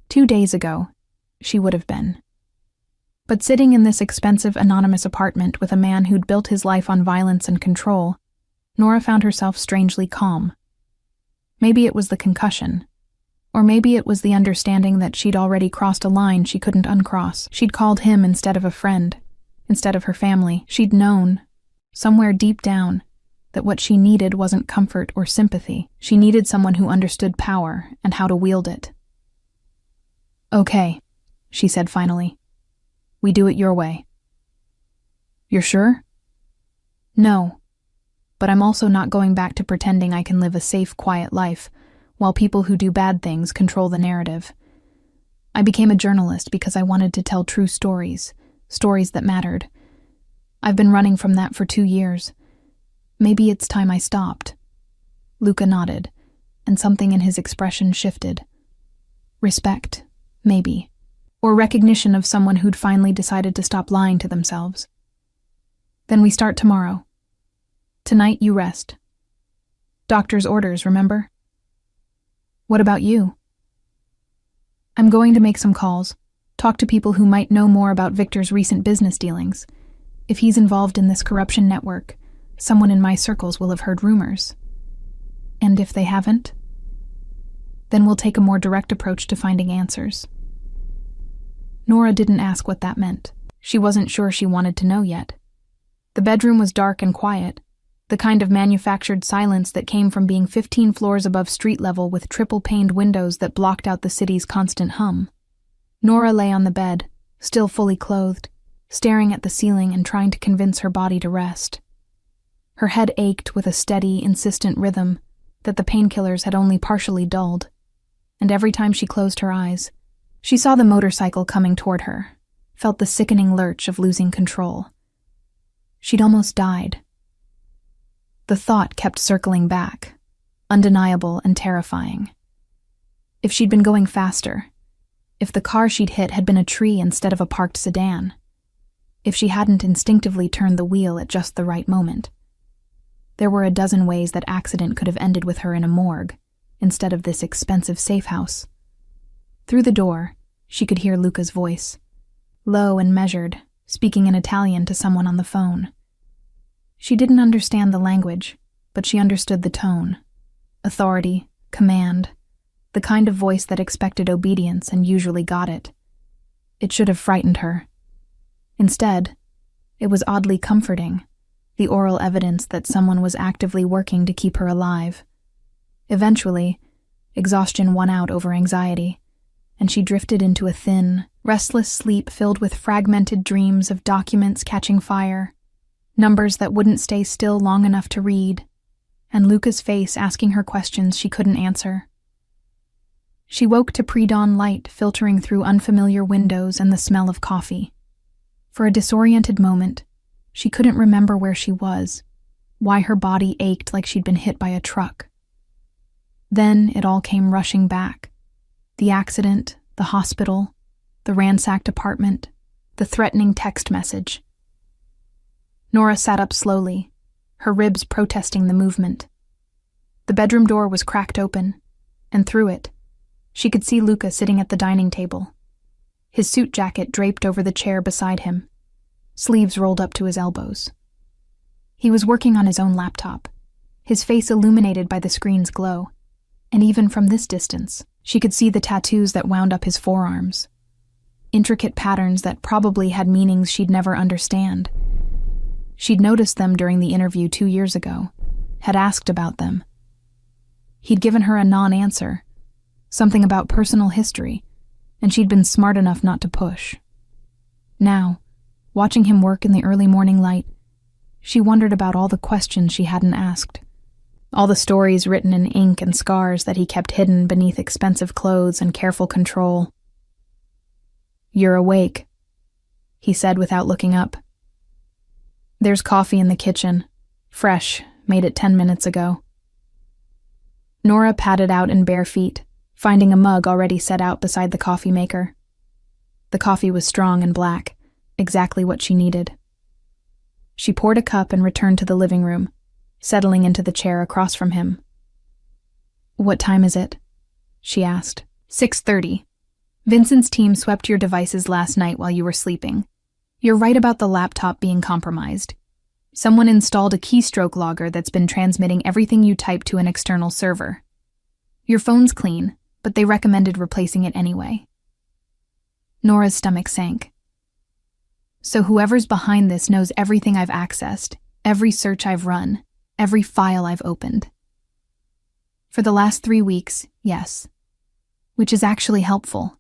2 days ago, she would have been. But sitting in this expensive anonymous apartment with a man who'd built his life on violence and control, Nora found herself strangely calm. Maybe it was the concussion, or maybe it was the understanding that she'd already crossed a line she couldn't uncross. She'd called him instead of a friend, instead of her family. She'd known, somewhere deep down, that what she needed wasn't comfort or sympathy. She needed someone who understood power and how to wield it. "Okay," she said finally. "We do it your way." "You're sure?" "No. But I'm also not going back to pretending I can live a safe, quiet life, while people who do bad things control the narrative. I became a journalist because I wanted to tell true stories, stories that mattered. I've been running from that for 2 years. Maybe it's time I stopped." Luca nodded, and something in his expression shifted. Respect, maybe, or recognition of someone who'd finally decided to stop lying to themselves. "Then we start tomorrow. Tonight you rest. Doctor's orders, remember?" "What about you?" "I'm going to make some calls, talk to people who might know more about Victor's recent business dealings. If he's involved in this corruption network, someone in my circles will have heard rumors. And if they haven't, then we'll take a more direct approach to finding answers." Nora didn't ask what that meant. She wasn't sure she wanted to know yet. The bedroom was dark and quiet, the kind of manufactured silence that came from being 15 floors above street level with triple-paned windows that blocked out the city's constant hum. Nora lay on the bed, still fully clothed, staring at the ceiling and trying to convince her body to rest. Her head ached with a steady, insistent rhythm that the painkillers had only partially dulled, and every time she closed her eyes, she saw the motorcycle coming toward her, felt the sickening lurch of losing control. She'd almost died. The thought kept circling back, undeniable and terrifying. If she'd been going faster, if the car she'd hit had been a tree instead of a parked sedan, if she hadn't instinctively turned the wheel at just the right moment. There were a dozen ways that accident could have ended with her in a morgue, instead of this expensive safe house. Through the door, she could hear Luca's voice, low and measured, speaking in Italian to someone on the phone. She didn't understand the language, but she understood the tone. Authority, command, the kind of voice that expected obedience and usually got it. It should have frightened her. Instead, it was oddly comforting, the oral evidence that someone was actively working to keep her alive. Eventually, exhaustion won out over anxiety, and she drifted into a thin, restless sleep filled with fragmented dreams of documents catching fire, numbers that wouldn't stay still long enough to read, and Luca's face asking her questions she couldn't answer. She woke to pre-dawn light filtering through unfamiliar windows and the smell of coffee. For a disoriented moment, she couldn't remember where she was, why her body ached like she'd been hit by a truck. Then it all came rushing back. The accident, the hospital, the ransacked apartment, the threatening text message. Nora sat up slowly, her ribs protesting the movement. The bedroom door was cracked open, and through it, she could see Luca sitting at the dining table, his suit jacket draped over the chair beside him, sleeves rolled up to his elbows. He was working on his own laptop, his face illuminated by the screen's glow, and even from this distance, she could see the tattoos that wound up his forearms, intricate patterns that probably had meanings she'd never understand. She'd noticed them during the interview 2 years ago, had asked about them. He'd given her a non-answer, something about personal history, and she'd been smart enough not to push. Now, watching him work in the early morning light, she wondered about all the questions she hadn't asked, all the stories written in ink and scars that he kept hidden beneath expensive clothes and careful control. "You're awake," he said without looking up. "There's coffee in the kitchen, fresh, made it 10 minutes ago." Nora padded out in bare feet, finding a mug already set out beside the coffee maker. The coffee was strong and black, exactly what she needed. She poured a cup and returned to the living room, settling into the chair across from him. "What time is it?" she asked. 6:30. Vincent's team swept your devices last night while you were sleeping. You're right about the laptop being compromised. Someone installed a keystroke logger that's been transmitting everything you type to an external server. Your phone's clean, but they recommended replacing it anyway. Nora's stomach sank. So whoever's behind this knows everything I've accessed, every search I've run, every file I've opened. For the last 3 weeks, yes. Which is actually helpful.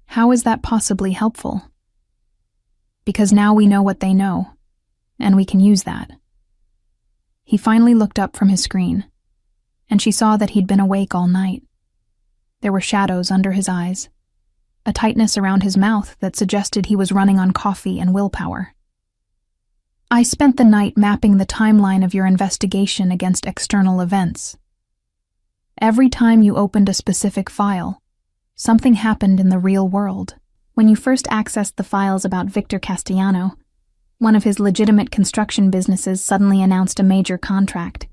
How is that possibly helpful? Because now we know what they know, and we can use that. He finally looked up from his screen, and she saw that he'd been awake all night. There were shadows under his eyes, a tightness around his mouth that suggested he was running on coffee and willpower. I spent the night mapping the timeline of your investigation against external events. Every time you opened a specific file, something happened in the real world. When you first accessed the files about Victor Castellano, one of his legitimate construction businesses suddenly announced a major contract.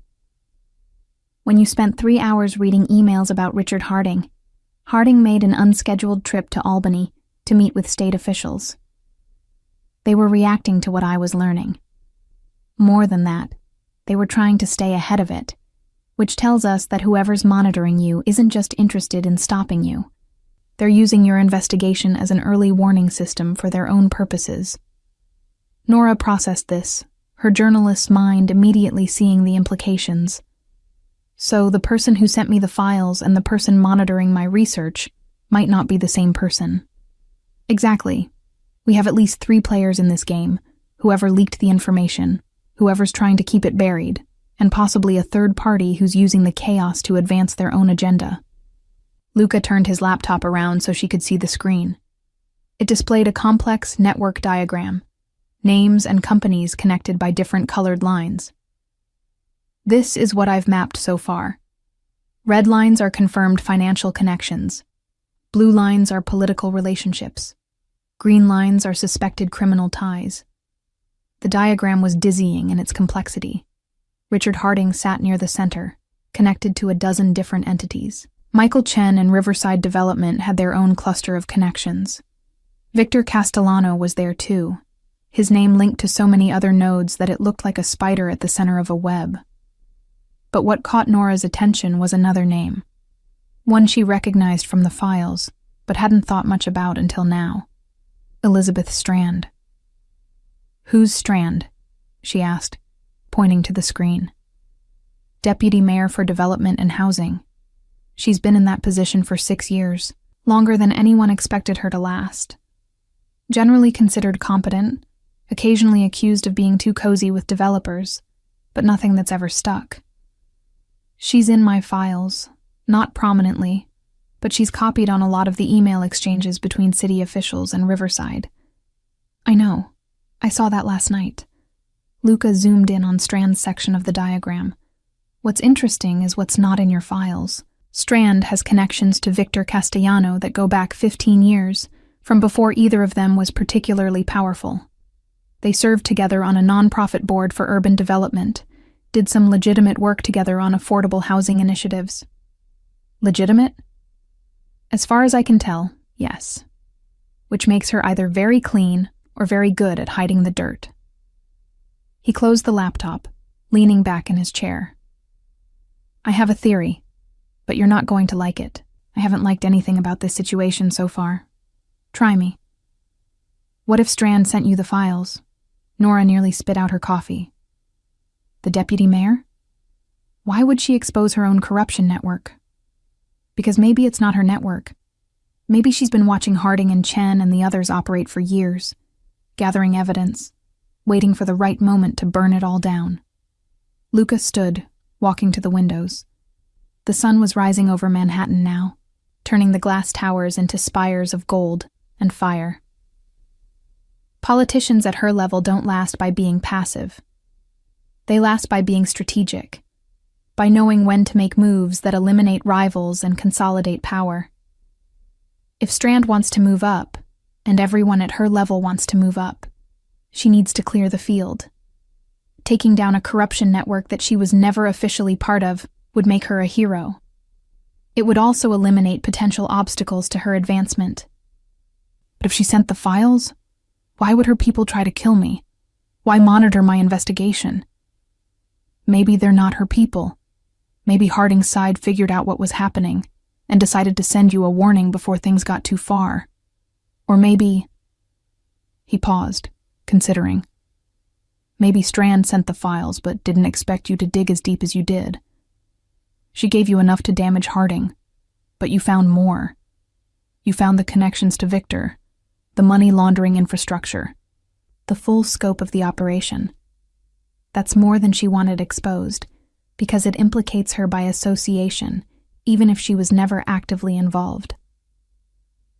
When you spent 3 hours reading emails about Richard Harding made an unscheduled trip to Albany to meet with state officials. They were reacting to what I was learning. More than that, they were trying to stay ahead of it, which tells us that whoever's monitoring you isn't just interested in stopping you. They're using your investigation as an early warning system for their own purposes. Nora processed this, her journalist's mind immediately seeing the implications. So the person who sent me the files and the person monitoring my research might not be the same person. Exactly. We have at least 3 players in this game, whoever leaked the information, whoever's trying to keep it buried, and possibly a third party who's using the chaos to advance their own agenda. Luca turned his laptop around so she could see the screen. It displayed a complex network diagram, names and companies connected by different colored lines. This is what I've mapped so far. Red lines are confirmed financial connections. Blue lines are political relationships. Green lines are suspected criminal ties. The diagram was dizzying in its complexity. Richard Harding sat near the center, connected to a dozen different entities. Michael Chen and Riverside Development had their own cluster of connections. Victor Castellano was there too, his name linked to so many other nodes that it looked like a spider at the center of a web. But what caught Nora's attention was another name, one she recognized from the files, but hadn't thought much about until now. Elizabeth Strand. Who's Strand? She asked, pointing to the screen. Deputy Mayor for Development and Housing. She's been in that position for 6 years, longer than anyone expected her to last. Generally considered competent, occasionally accused of being too cozy with developers, but nothing that's ever stuck. She's in my files, not prominently, but she's copied on a lot of the email exchanges between city officials and Riverside. I know. I saw that last night. Luca zoomed in on Strand's section of the diagram. What's interesting is what's not in your files. Strand has connections to Victor Castellano that go back 15 years, from before either of them was particularly powerful. They served together on a nonprofit board for urban development, did some legitimate work together on affordable housing initiatives. Legitimate? As far as I can tell, yes. Which makes her either very clean or very good at hiding the dirt. He closed the laptop, leaning back in his chair. I have a theory, but you're not going to like it. I haven't liked anything about this situation so far. Try me. What if Strand sent you the files? Nora nearly spit out her coffee. The deputy mayor? Why would she expose her own corruption network? Because maybe it's not her network. Maybe she's been watching Harding and Chen and the others operate for years, gathering evidence, waiting for the right moment to burn it all down. Luca stood, walking to the windows. The sun was rising over Manhattan now, turning the glass towers into spires of gold and fire. Politicians at her level don't last by being passive. They last by being strategic, by knowing when to make moves that eliminate rivals and consolidate power. If Strand wants to move up, and everyone at her level wants to move up, she needs to clear the field. Taking down a corruption network that she was never officially part of would make her a hero. It would also eliminate potential obstacles to her advancement. But if she sent the files, why would her people try to kill me? Why monitor my investigation? Maybe they're not her people. Maybe Harding's side figured out what was happening and decided to send you a warning before things got too far. Or maybe... He paused, considering. Maybe Strand sent the files but didn't expect you to dig as deep as you did. She gave you enough to damage Harding, but you found more. You found the connections to Victor, the money laundering infrastructure, the full scope of the operation. That's more than she wanted exposed, because it implicates her by association, even if she was never actively involved.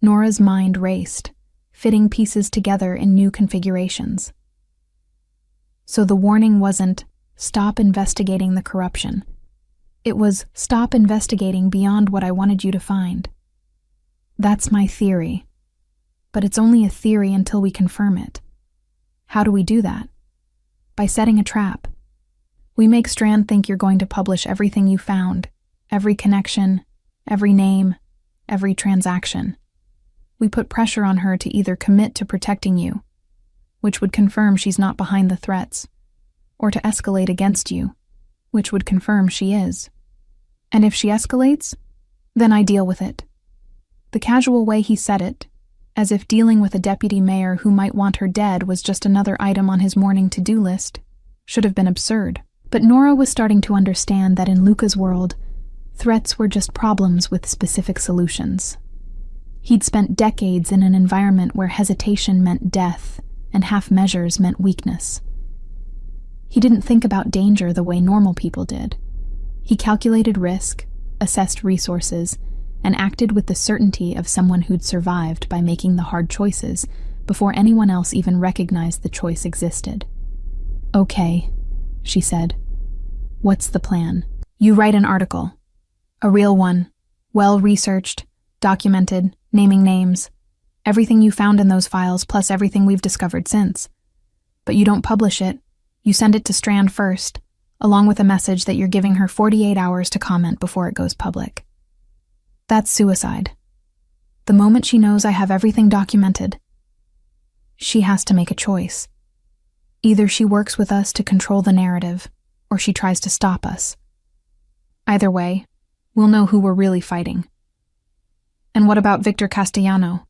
Nora's mind raced, fitting pieces together in new configurations. So the warning wasn't, "Stop investigating the corruption." It was, "Stop investigating beyond what I wanted you to find." That's my theory. But it's only a theory until we confirm it. How do we do that? By setting a trap. We make Strand think you're going to publish everything you found, every connection, every name, every transaction. We put pressure on her to either commit to protecting you, which would confirm she's not behind the threats, or to escalate against you, which would confirm she is. And if she escalates, then I deal with it. The casual way he said it, as if dealing with a deputy mayor who might want her dead was just another item on his morning to-do list, should have been absurd. But Nora was starting to understand that in Luca's world, threats were just problems with specific solutions. He'd spent decades in an environment where hesitation meant death and half measures meant weakness. He didn't think about danger the way normal people did. He calculated risk, assessed resources, and acted with the certainty of someone who'd survived by making the hard choices before anyone else even recognized the choice existed. "Okay," she said. "What's the plan?" "You write an article. A real one. Well-researched, documented, naming names. Everything you found in those files plus everything we've discovered since. But you don't publish it. You send it to Strand first, along with a message that you're giving her 48 hours to comment before it goes public. That's suicide. The moment she knows I have everything documented, she has to make a choice. Either she works with us to control the narrative, or she tries to stop us. Either way, we'll know who we're really fighting. And what about Victor Castellano?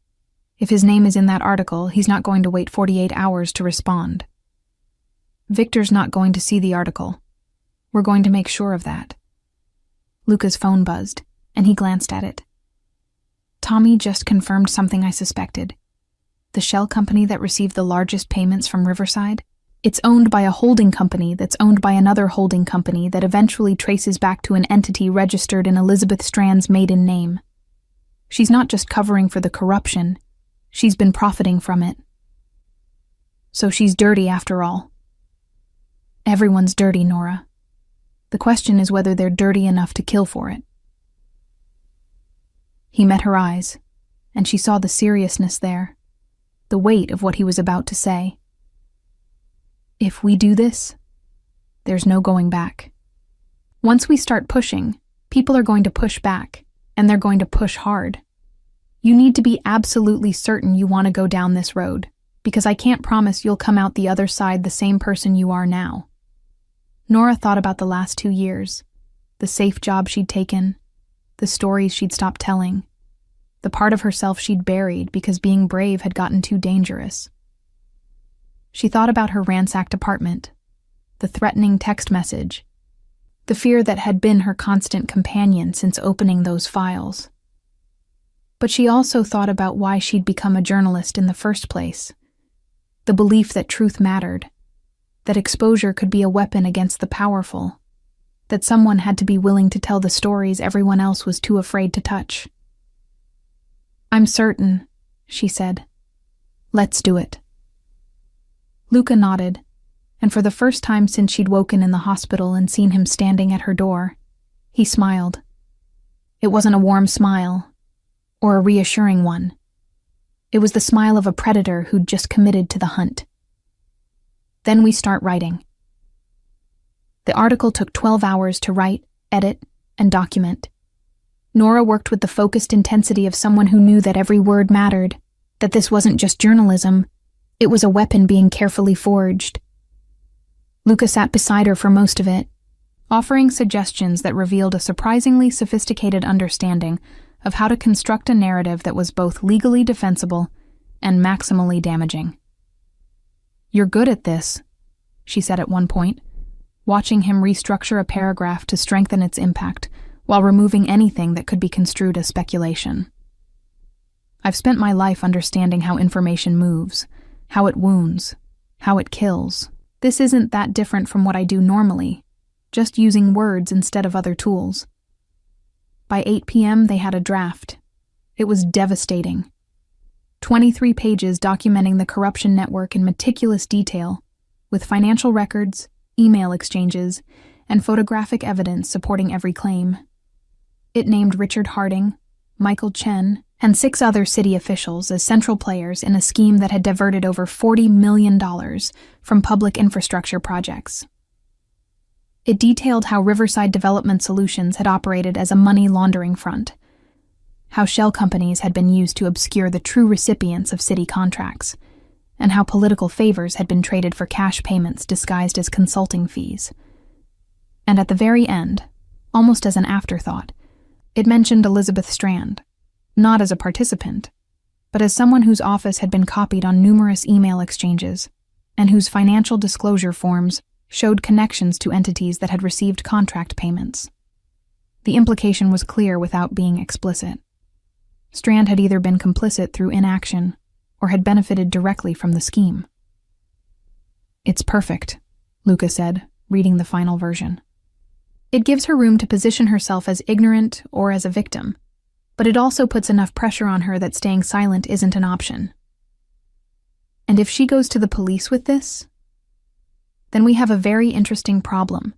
If his name is in that article, he's not going to wait 48 hours to respond. Victor's not going to see the article. We're going to make sure of that." Luca's phone buzzed, and he glanced at it. Tommy just confirmed something I suspected. The shell company that received the largest payments from Riverside? It's owned by a holding company that's owned by another holding company that eventually traces back to an entity registered in Elizabeth Strand's maiden name. She's not just covering for the corruption, she's been profiting from it. So she's dirty after all. Everyone's dirty, Nora. The question is whether they're dirty enough to kill for it. He met her eyes, and she saw the seriousness there, the weight of what he was about to say. If we do this, there's no going back. Once we start pushing, people are going to push back, and they're going to push hard. You need to be absolutely certain you want to go down this road, because I can't promise you'll come out the other side the same person you are now. Nora thought about the last 2 years, the safe job she'd taken, the stories she'd stopped telling, the part of herself she'd buried because being brave had gotten too dangerous. She thought about her ransacked apartment, the threatening text message, the fear that had been her constant companion since opening those files. But she also thought about why she'd become a journalist in the first place, the belief that truth mattered, that exposure could be a weapon against the powerful, that someone had to be willing to tell the stories everyone else was too afraid to touch. "I'm certain," she said. "Let's do it." Luca nodded, and for the first time since she'd woken in the hospital and seen him standing at her door, he smiled. It wasn't a warm smile, or a reassuring one. It was the smile of a predator who'd just committed to the hunt. Then we start writing. The article took 12 hours to write, edit, and document. Nora worked with the focused intensity of someone who knew that every word mattered, that this wasn't just journalism, it was a weapon being carefully forged. Luca sat beside her for most of it, offering suggestions that revealed a surprisingly sophisticated understanding of how to construct a narrative that was both legally defensible and maximally damaging. "You're good at this," she said at one point, watching him restructure a paragraph to strengthen its impact while removing anything that could be construed as speculation. "I've spent my life understanding how information moves, how it wounds, how it kills. This isn't that different from what I do normally, just using words instead of other tools." By 8 p.m., they had a draft. It was devastating. 23 pages documenting the corruption network in meticulous detail, with financial records, email exchanges, and photographic evidence supporting every claim. It named Richard Harding, Michael Chen, and 6 other city officials as central players in a scheme that had diverted over $40 million from public infrastructure projects. It detailed how Riverside Development Solutions had operated as a money laundering front, how shell companies had been used to obscure the true recipients of city contracts, and how political favors had been traded for cash payments disguised as consulting fees. And at the very end, almost as an afterthought, it mentioned Elizabeth Strand, not as a participant, but as someone whose office had been copied on numerous email exchanges, and whose financial disclosure forms showed connections to entities that had received contract payments. The implication was clear without being explicit. Strand had either been complicit through inaction or had benefited directly from the scheme. "It's perfect," Luca said, reading the final version. "It gives her room to position herself as ignorant or as a victim, but it also puts enough pressure on her that staying silent isn't an option. And if she goes to the police with this, then we have a very interesting problem,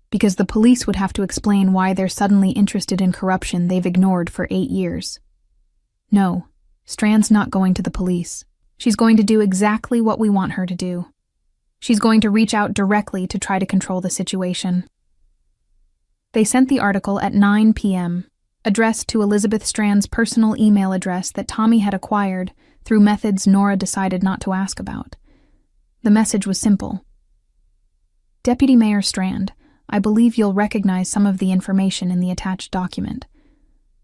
because the police would have to explain why they're suddenly interested in corruption they've ignored for 8 years. No, Strand's not going to the police. She's going to do exactly what we want her to do. She's going to reach out directly to try to control the situation." They sent the article at 9 p.m., addressed to Elizabeth Strand's personal email address that Tommy had acquired through methods Nora decided not to ask about. The message was simple. "Deputy Mayor Strand, I believe you'll recognize some of the information in the attached document.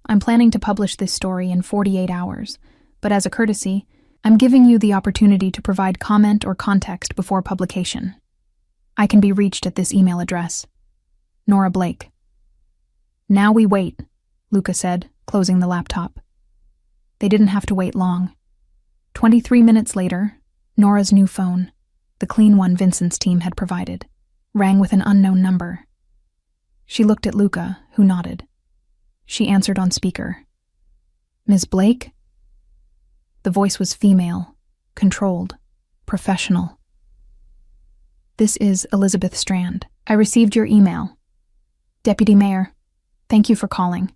I'm planning to publish this story in 48 hours, but as a courtesy, I'm giving you the opportunity to provide comment or context before publication. I can be reached at this email address. Nora Blake." "Now we wait," Luca said, closing the laptop. They didn't have to wait long. 23 minutes later, Nora's new phone, the clean one Vincent's team had provided, rang with an unknown number. She looked at Luca, who nodded. She answered on speaker. "Ms. Blake?" The voice was female, controlled, professional. "This is Elizabeth Strand. I received your email. Deputy Mayor, thank you for calling.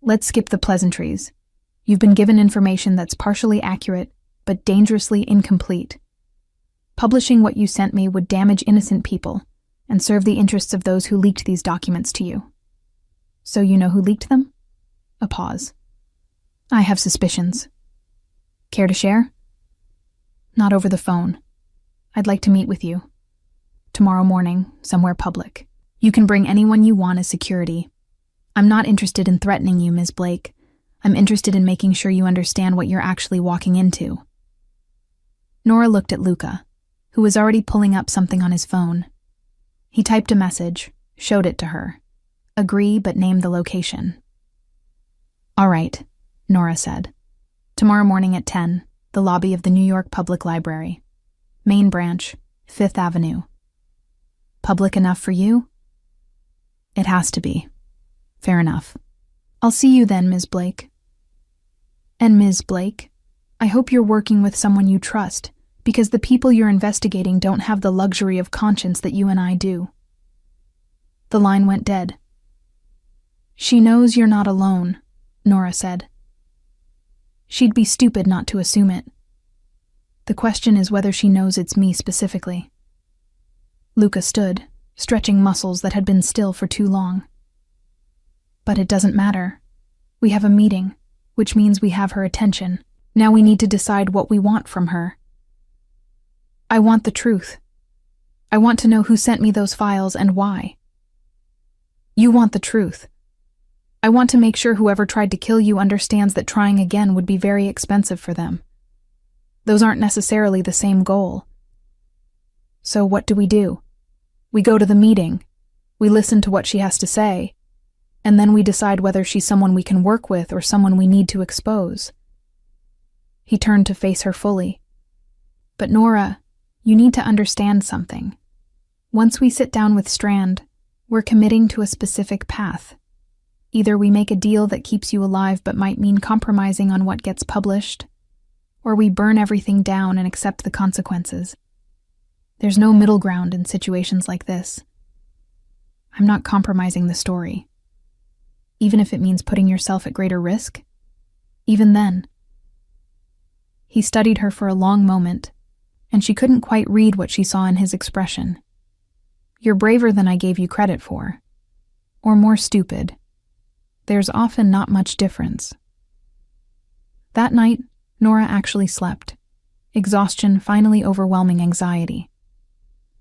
Let's skip the pleasantries. You've been given information that's partially accurate, but dangerously incomplete. Publishing what you sent me would damage innocent people and serve the interests of those who leaked these documents to you. So you know who leaked them?" A pause. "I have suspicions. Care to share?" "Not over the phone. I'd like to meet with you. Tomorrow morning, somewhere public. You can bring anyone you want as security. I'm not interested in threatening you, Ms. Blake. I'm interested in making sure you understand what you're actually walking into." Nora looked at Luca, who was already pulling up something on his phone. He typed a message, showed it to her. Agree, but name the location. "All right," Nora said. "Tomorrow morning at 10, the lobby of the New York Public Library. Main branch, 5th Avenue. Public enough for you?" "It has to be." "Fair enough. I'll see you then, Ms. Blake." "And Ms. Blake, I hope you're working with someone you trust, because the people you're investigating don't have the luxury of conscience that you and I do." The line went dead. "She knows you're not alone," Nora said. "She'd be stupid not to assume it. The question is whether she knows it's me specifically." Luca stood, stretching muscles that had been still for too long. "But it doesn't matter. We have a meeting, which means we have her attention. Now we need to decide what we want from her. I want the truth. I want to know who sent me those files and why. You want the truth. I want to make sure whoever tried to kill you understands that trying again would be very expensive for them. Those aren't necessarily the same goal. So what do? We go to the meeting, we listen to what she has to say, and then we decide whether she's someone we can work with or someone we need to expose. He turned to face her fully. But Nora, you need to understand something. Once we sit down with Strand, we're committing to a specific path. Either we make a deal that keeps you alive but might mean compromising on what gets published, or we burn everything down and accept the consequences. There's no middle ground in situations like this. I'm not compromising the story. Even if it means putting yourself at greater risk? Even then. He studied her for a long moment, and she couldn't quite read what she saw in his expression. You're braver than I gave you credit for. Or more stupid. There's often not much difference. That night, Nora actually slept, exhaustion finally overwhelming anxiety.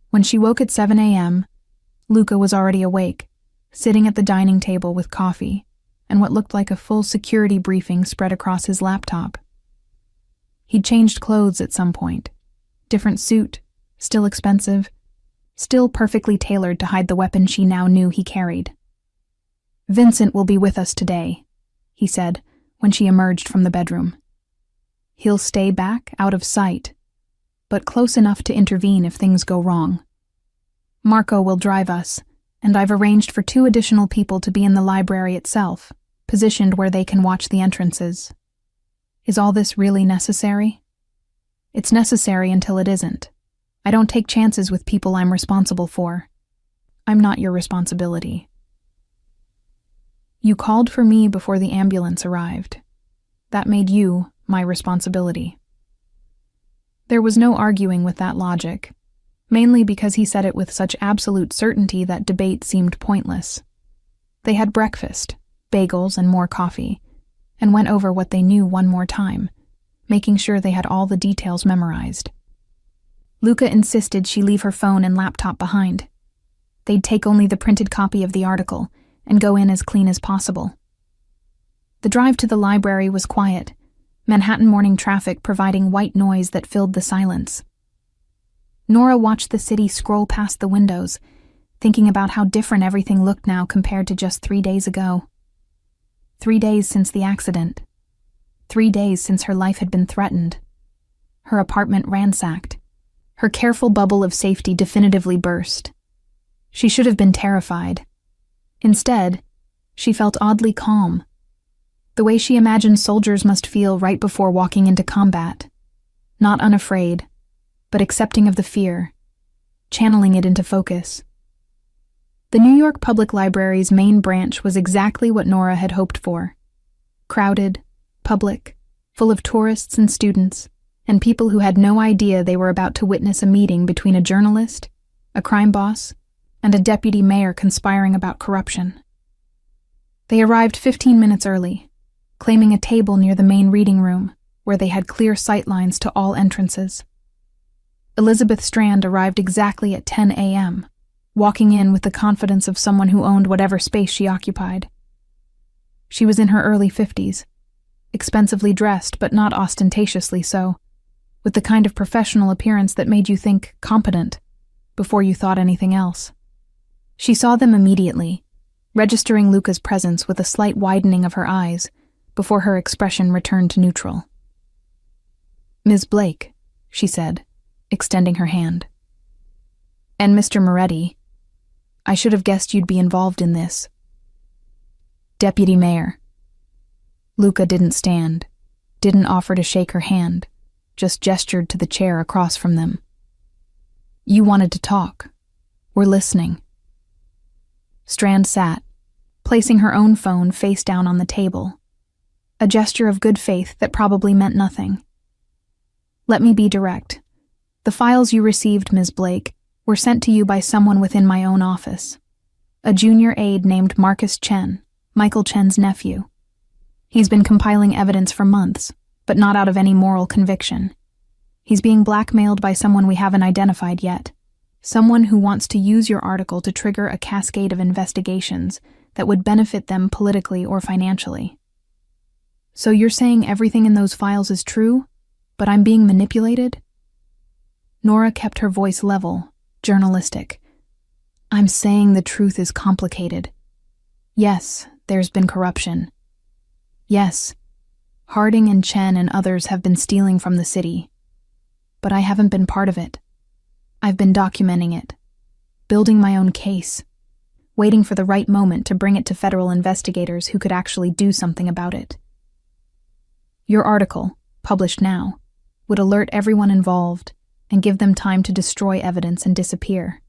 When she woke at 7 a.m., Luca was already awake, sitting at the dining table with coffee and what looked like a full security briefing spread across his laptop. He'd changed clothes at some point. Different suit, still expensive, still perfectly tailored to hide the weapon she now knew he carried. "Vincent will be with us today," he said when she emerged from the bedroom. "He'll stay back, out of sight, but close enough to intervene if things go wrong. Marco will drive us, and I've arranged for 2 additional people to be in the library itself, positioned where they can watch the entrances. Is all this really necessary? It's necessary until it isn't. I don't take chances with people I'm responsible for. I'm not your responsibility. You called for me before the ambulance arrived. That made you my responsibility." There was no arguing with that logic, mainly because he said it with such absolute certainty that debate seemed pointless. They had breakfast, bagels and more coffee, and went over what they knew one more time, making sure they had all the details memorized. Luca insisted she leave her phone and laptop behind. They'd take only the printed copy of the article and go in as clean as possible. The drive to the library was quiet, Manhattan morning traffic providing white noise that filled the silence. Nora watched the city scroll past the windows, thinking about how different everything looked now compared to just 3 days ago. 3 days since the accident. 3 days since her life had been threatened. Her apartment ransacked. Her careful bubble of safety definitively burst. She should have been terrified. Instead, she felt oddly calm. The way she imagined soldiers must feel right before walking into combat. Not unafraid, but accepting of the fear, channeling it into focus. The New York Public Library's main branch was exactly what Nora had hoped for. Crowded, public, full of tourists and students, and people who had no idea they were about to witness a meeting between a journalist, a crime boss, and a deputy mayor conspiring about corruption. They arrived 15 minutes early, claiming a table near the main reading room, where they had clear sightlines to all entrances. Elizabeth Strand arrived exactly at 10 a.m., walking in with the confidence of someone who owned whatever space she occupied. She was in her early 50s, expensively dressed but not ostentatiously so, with the kind of professional appearance that made you think competent before you thought anything else. She saw them immediately, registering Luca's presence with a slight widening of her eyes before her expression returned to neutral. "Ms. Blake," she said, extending her hand. "And Mr. Moretti, I should have guessed you'd be involved in this." "Deputy Mayor." Luca didn't stand, didn't offer to shake her hand, just gestured to the chair across from them. "You wanted to talk. We're listening." Strand sat, placing her own phone face down on the table, a gesture of good faith that probably meant nothing. "Let me be direct. The files you received, Ms. Blake, were sent to you by someone within my own office, a junior aide named Marcus Chen, Michael Chen's nephew. He's been compiling evidence for months, but not out of any moral conviction. He's being blackmailed by someone we haven't identified yet, someone who wants to use your article to trigger a cascade of investigations that would benefit them politically or financially." "So you're saying everything in those files is true?" But I'm being manipulated? Nora kept her voice level, journalistic. I'm saying the truth is complicated. Yes, there's been corruption. Yes, Harding and Chen and others have been stealing from the city. But I haven't been part of it. I've been documenting it, building my own case, waiting for the right moment to bring it to federal investigators who could actually do something about it. Your article, published now, would alert everyone involved and give them time to destroy evidence and disappear.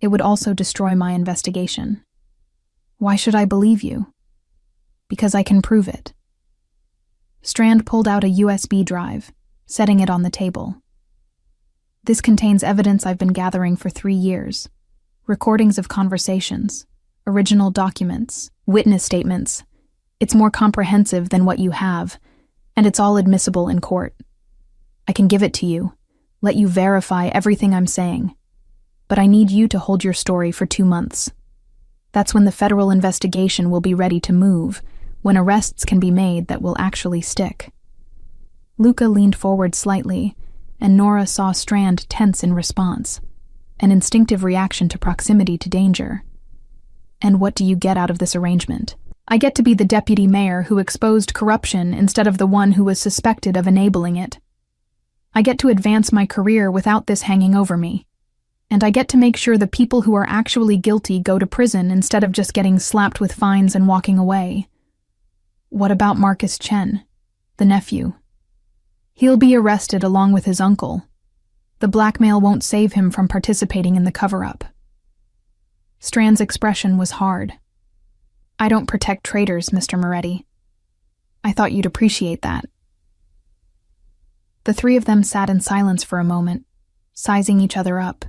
It would also destroy my investigation. Why should I believe you? Because I can prove it. Strand pulled out a USB drive, setting it on the table. This contains evidence I've been gathering for 3 years. Recordings of conversations, original documents, witness statements. It's more comprehensive than what you have, and it's all admissible in court. I can give it to you, let you verify everything I'm saying. But I need you to hold your story for 2 months. That's when the federal investigation will be ready to move, when arrests can be made that will actually stick. Luca leaned forward slightly, and Nora saw Strand tense in response, an instinctive reaction to proximity to danger. And what do you get out of this arrangement? I get to be the deputy mayor who exposed corruption instead of the one who was suspected of enabling it. I get to advance my career without this hanging over me. And I get to make sure the people who are actually guilty go to prison instead of just getting slapped with fines and walking away. What about Marcus Chen, the nephew? He'll be arrested along with his uncle. The blackmail won't save him from participating in the cover-up. Strand's expression was hard. I don't protect traitors, Mr. Moretti. I thought you'd appreciate that. The three of them sat in silence for a moment, sizing each other up.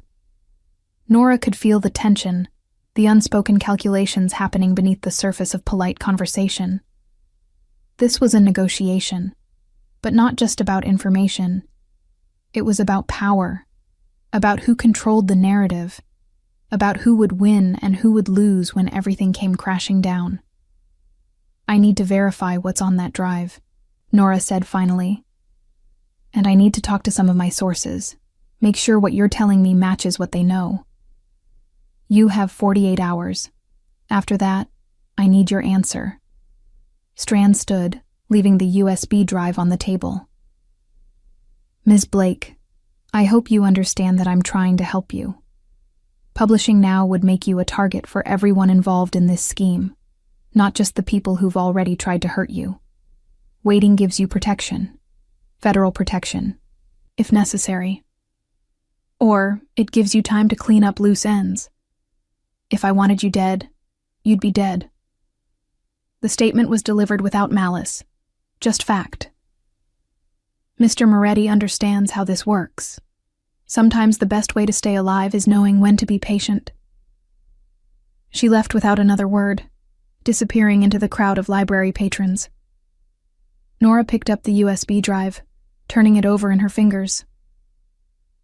Nora could feel the tension, the unspoken calculations happening beneath the surface of polite conversation. This was a negotiation, but not just about information. It was about power, about who controlled the narrative, about who would win and who would lose when everything came crashing down. I need to verify what's on that drive, Nora said finally. And I need to talk to some of my sources, make sure what you're telling me matches what they know. You have 48 hours. After that, I need your answer. Strand stood, leaving the USB drive on the table. Ms. Blake, I hope you understand that I'm trying to help you. Publishing now would make you a target for everyone involved in this scheme, not just the people who've already tried to hurt you. Waiting gives you protection, federal protection, if necessary. Or it gives you time to clean up loose ends. If I wanted you dead, you'd be dead. The statement was delivered without malice, just fact. Mr. Moretti understands how this works. Sometimes the best way to stay alive is knowing when to be patient. She left without another word, disappearing into the crowd of library patrons. Nora picked up the USB drive, turning it over in her fingers.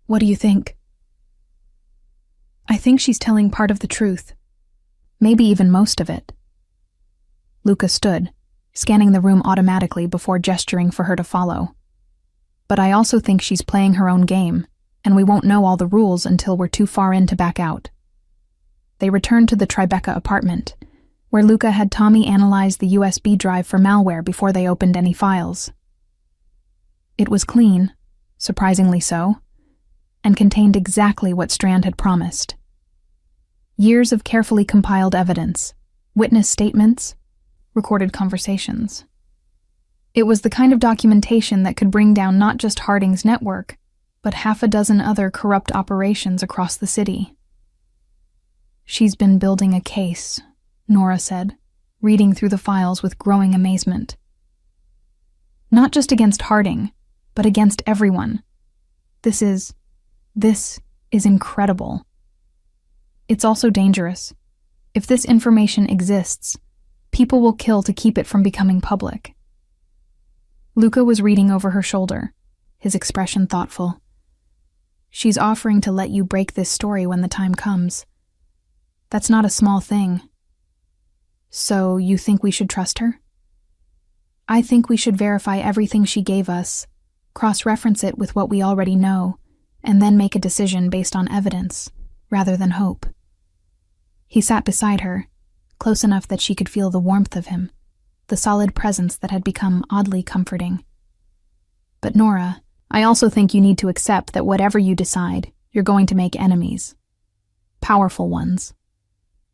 What do you think? I think she's telling part of the truth. Maybe even most of it. Luca stood, scanning the room automatically before gesturing for her to follow. But I also think she's playing her own game, and we won't know all the rules until we're too far in to back out. They returned to the Tribeca apartment, where Luca had Tommy analyze the USB drive for malware before they opened any files. It was clean, surprisingly so, and contained exactly what Strand had promised. Years of carefully compiled evidence, witness statements, recorded conversations. It was the kind of documentation that could bring down not just Harding's network, but 6 other corrupt operations across the city. She's been building a case, Nora said, reading through the files with growing amazement. Not just against Harding, but against everyone. This is incredible. It's also dangerous. If this information exists, people will kill to keep it from becoming public. Luca was reading over her shoulder, his expression thoughtful. She's offering to let you break this story when the time comes. That's not a small thing. So you think we should trust her? I think we should verify everything she gave us, cross-reference it with what we already know, and then make a decision based on evidence, rather than hope. He sat beside her, close enough that she could feel the warmth of him, the solid presence that had become oddly comforting. But Nora, I also think you need to accept that whatever you decide, you're going to make enemies. Powerful ones.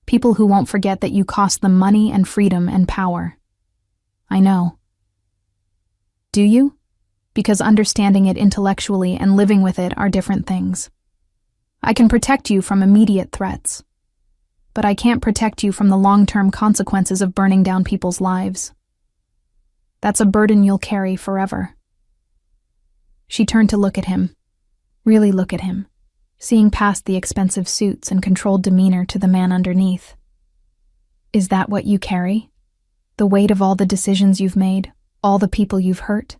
People who won't forget that you cost them money and freedom and power. I know. Do you? Because understanding it intellectually and living with it are different things. I can protect you from immediate threats, but I can't protect you from the long-term consequences of burning down people's lives. That's a burden you'll carry forever. She turned to look at him, really look at him, seeing past the expensive suits and controlled demeanor to the man underneath. Is that what you carry? The weight of all the decisions you've made, all the people you've hurt?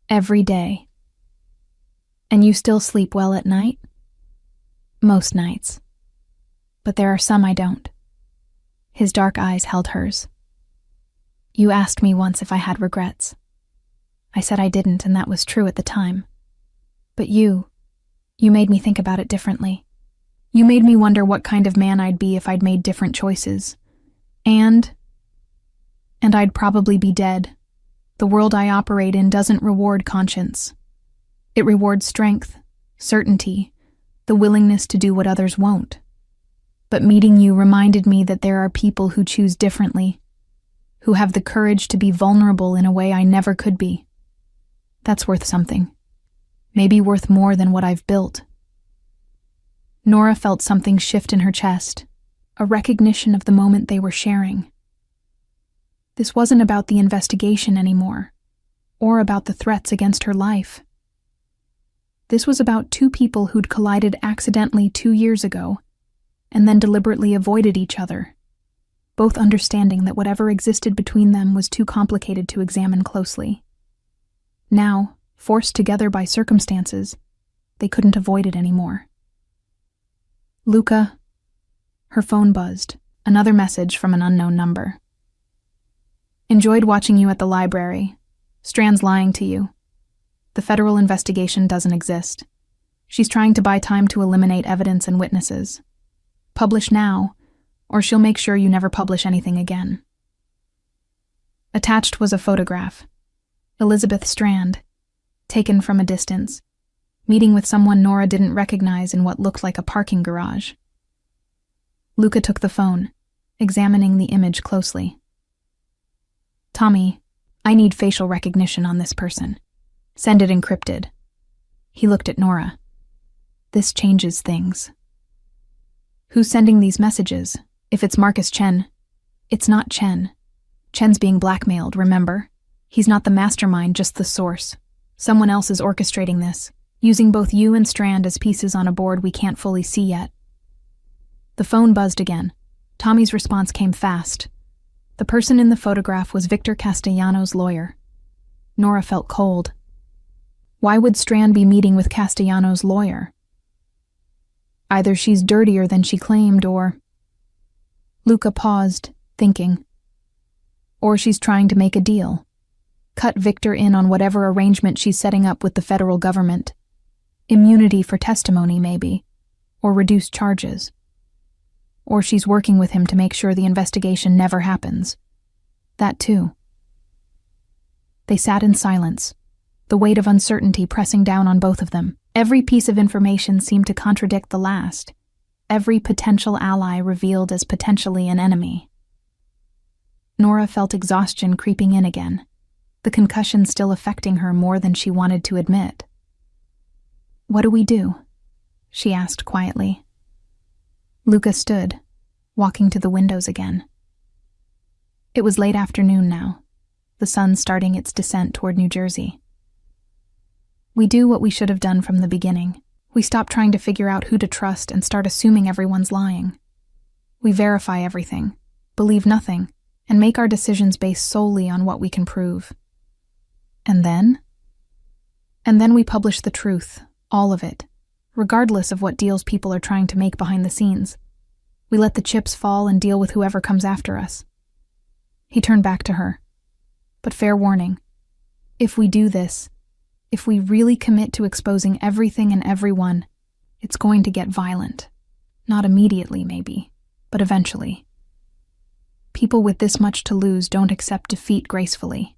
Every day. And you still sleep well at night? Most nights. But there are some I don't. His dark eyes held hers. You asked me once if I had regrets. I said I didn't, and that was true at the time. But you made me think about it differently. You made me wonder what kind of man I'd be if I'd made different choices. And I'd probably be dead. The world I operate in doesn't reward conscience. It rewards strength, certainty, the willingness to do what others won't. But meeting you reminded me that there are people who choose differently, who have the courage to be vulnerable in a way I never could be. That's worth something. Maybe worth more than what I've built. Nora felt something shift in her chest, a recognition of the moment they were sharing. This wasn't about the investigation anymore, or about the threats against her life. This was about two people who'd collided accidentally 2 years ago, and then deliberately avoided each other, both understanding that whatever existed between them was too complicated to examine closely. Now, forced together by circumstances, they couldn't avoid it anymore. Luca. Her phone buzzed, another message from an unknown number. Enjoyed watching you at the library. Strand's lying to you. The federal investigation doesn't exist. She's trying to buy time to eliminate evidence and witnesses. Publish now, or she'll make sure you never publish anything again. Attached was a photograph. Elizabeth Strand, taken from a distance, meeting with someone Nora didn't recognize in what looked like a parking garage. Luca took the phone, examining the image closely. Tommy, I need facial recognition on this person. Send it encrypted. He looked at Nora. This changes things. Who's sending these messages? If it's Marcus Chen, it's not Chen. Chen's being blackmailed, remember? He's not the mastermind, just the source. Someone else is orchestrating this, using both you and Strand as pieces on a board we can't fully see yet. The phone buzzed again. Tommy's response came fast. The person in the photograph was Victor Castellanos' lawyer. Nora felt cold. Why would Strand be meeting with Castellanos' lawyer? Either she's dirtier than she claimed, or... Luca paused, thinking. Or she's trying to make a deal. Cut Victor in on whatever arrangement she's setting up with the federal government. Immunity for testimony, maybe. Or reduced charges. Or she's working with him to make sure the investigation never happens. That too. They sat in silence, the weight of uncertainty pressing down on both of them. Every piece of information seemed to contradict the last. Every potential ally revealed as potentially an enemy. Nora felt exhaustion creeping in again, the concussion still affecting her more than she wanted to admit. What do we do? She asked quietly. Luca stood, walking to the windows again. It was late afternoon now, the sun starting its descent toward New Jersey. We do what we should have done from the beginning. We stop trying to figure out who to trust and start assuming everyone's lying. We verify everything, believe nothing, and make our decisions based solely on what we can prove. And then? And then we publish the truth, all of it, regardless of what deals people are trying to make behind the scenes. We let the chips fall and deal with whoever comes after us. He turned back to her. But fair warning. If we do this, If we really commit to exposing everything and everyone, it's going to get violent. Not immediately, maybe, but eventually. People with this much to lose don't accept defeat gracefully.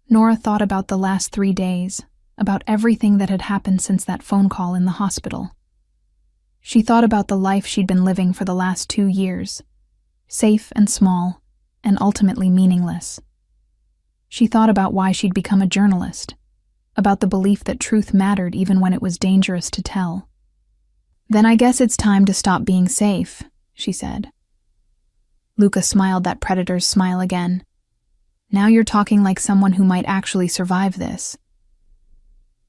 Nora thought about the last 3 days, about everything that had happened since that phone call in the hospital. She thought about the life she'd been living for the last 2 years, safe and small, and ultimately meaningless. She thought about why she'd become a journalist, about the belief that truth mattered even when it was dangerous to tell. "Then I guess it's time to stop being safe," she said. Luca smiled that predator's smile again. "Now you're talking like someone who might actually survive this."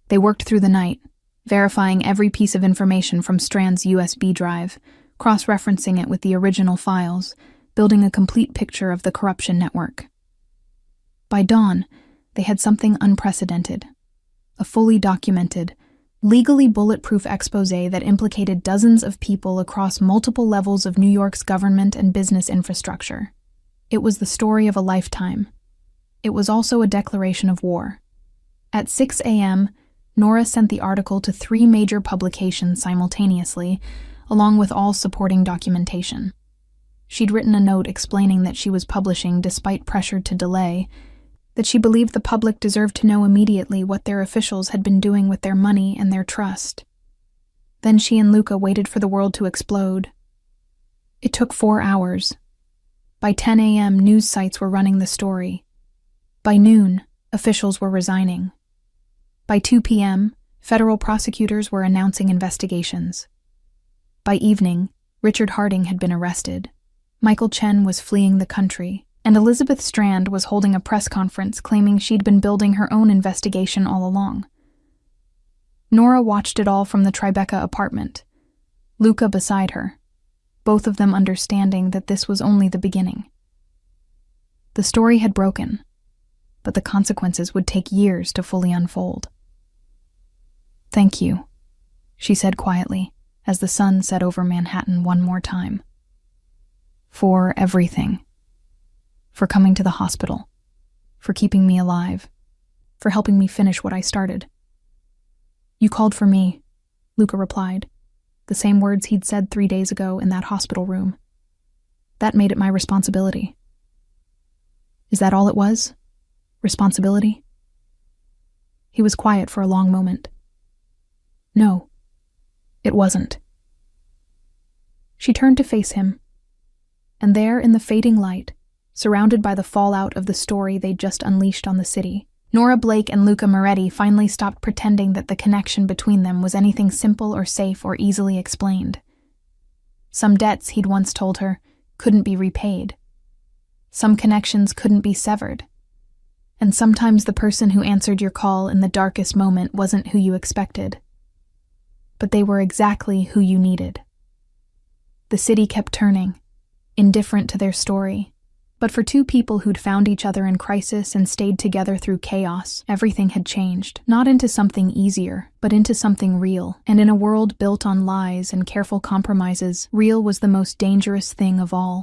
They worked through the night, verifying every piece of information from Strand's USB drive, cross-referencing it with the original files, building a complete picture of the corruption network. By dawn, they had something unprecedented. A fully documented, legally bulletproof exposé that implicated dozens of people across multiple levels of New York's government and business infrastructure. It was the story of a lifetime. It was also a declaration of war. At 6 a.m., Nora sent the article to 3 major publications simultaneously, along with all supporting documentation. She'd written a note explaining that she was publishing despite pressure to delay, that she believed the public deserved to know immediately what their officials had been doing with their money and their trust. Then she and Luca waited for the world to explode. It took 4 hours. By 10 a.m., news sites were running the story. By noon, officials were resigning. By 2 p.m., federal prosecutors were announcing investigations. By evening, Richard Harding had been arrested. Michael Chen was fleeing the country, and Elizabeth Strand was holding a press conference claiming she'd been building her own investigation all along. Nora watched it all from the Tribeca apartment, Luca beside her, both of them understanding that this was only the beginning. The story had broken, but the consequences would take years to fully unfold. "Thank you," she said quietly, as the sun set over Manhattan one more time. "For everything. For coming to the hospital. For keeping me alive. For helping me finish what I started." "You called for me," Luca replied, the same words he'd said 3 days ago in that hospital room. "That made it my responsibility." "Is that all it was? Responsibility?" He was quiet for a long moment. "No, it wasn't." She turned to face him, and there in the fading light, surrounded by the fallout of the story they'd just unleashed on the city, Nora Blake and Luca Moretti finally stopped pretending that the connection between them was anything simple or safe or easily explained. Some debts, he'd once told her, couldn't be repaid. Some connections couldn't be severed. And sometimes the person who answered your call in the darkest moment wasn't who you expected. But they were exactly who you needed. The city kept turning, indifferent to their story. But for 2 people who'd found each other in crisis and stayed together through chaos, everything had changed. Not into something easier, but into something real. And in a world built on lies and careful compromises, real was the most dangerous thing of all.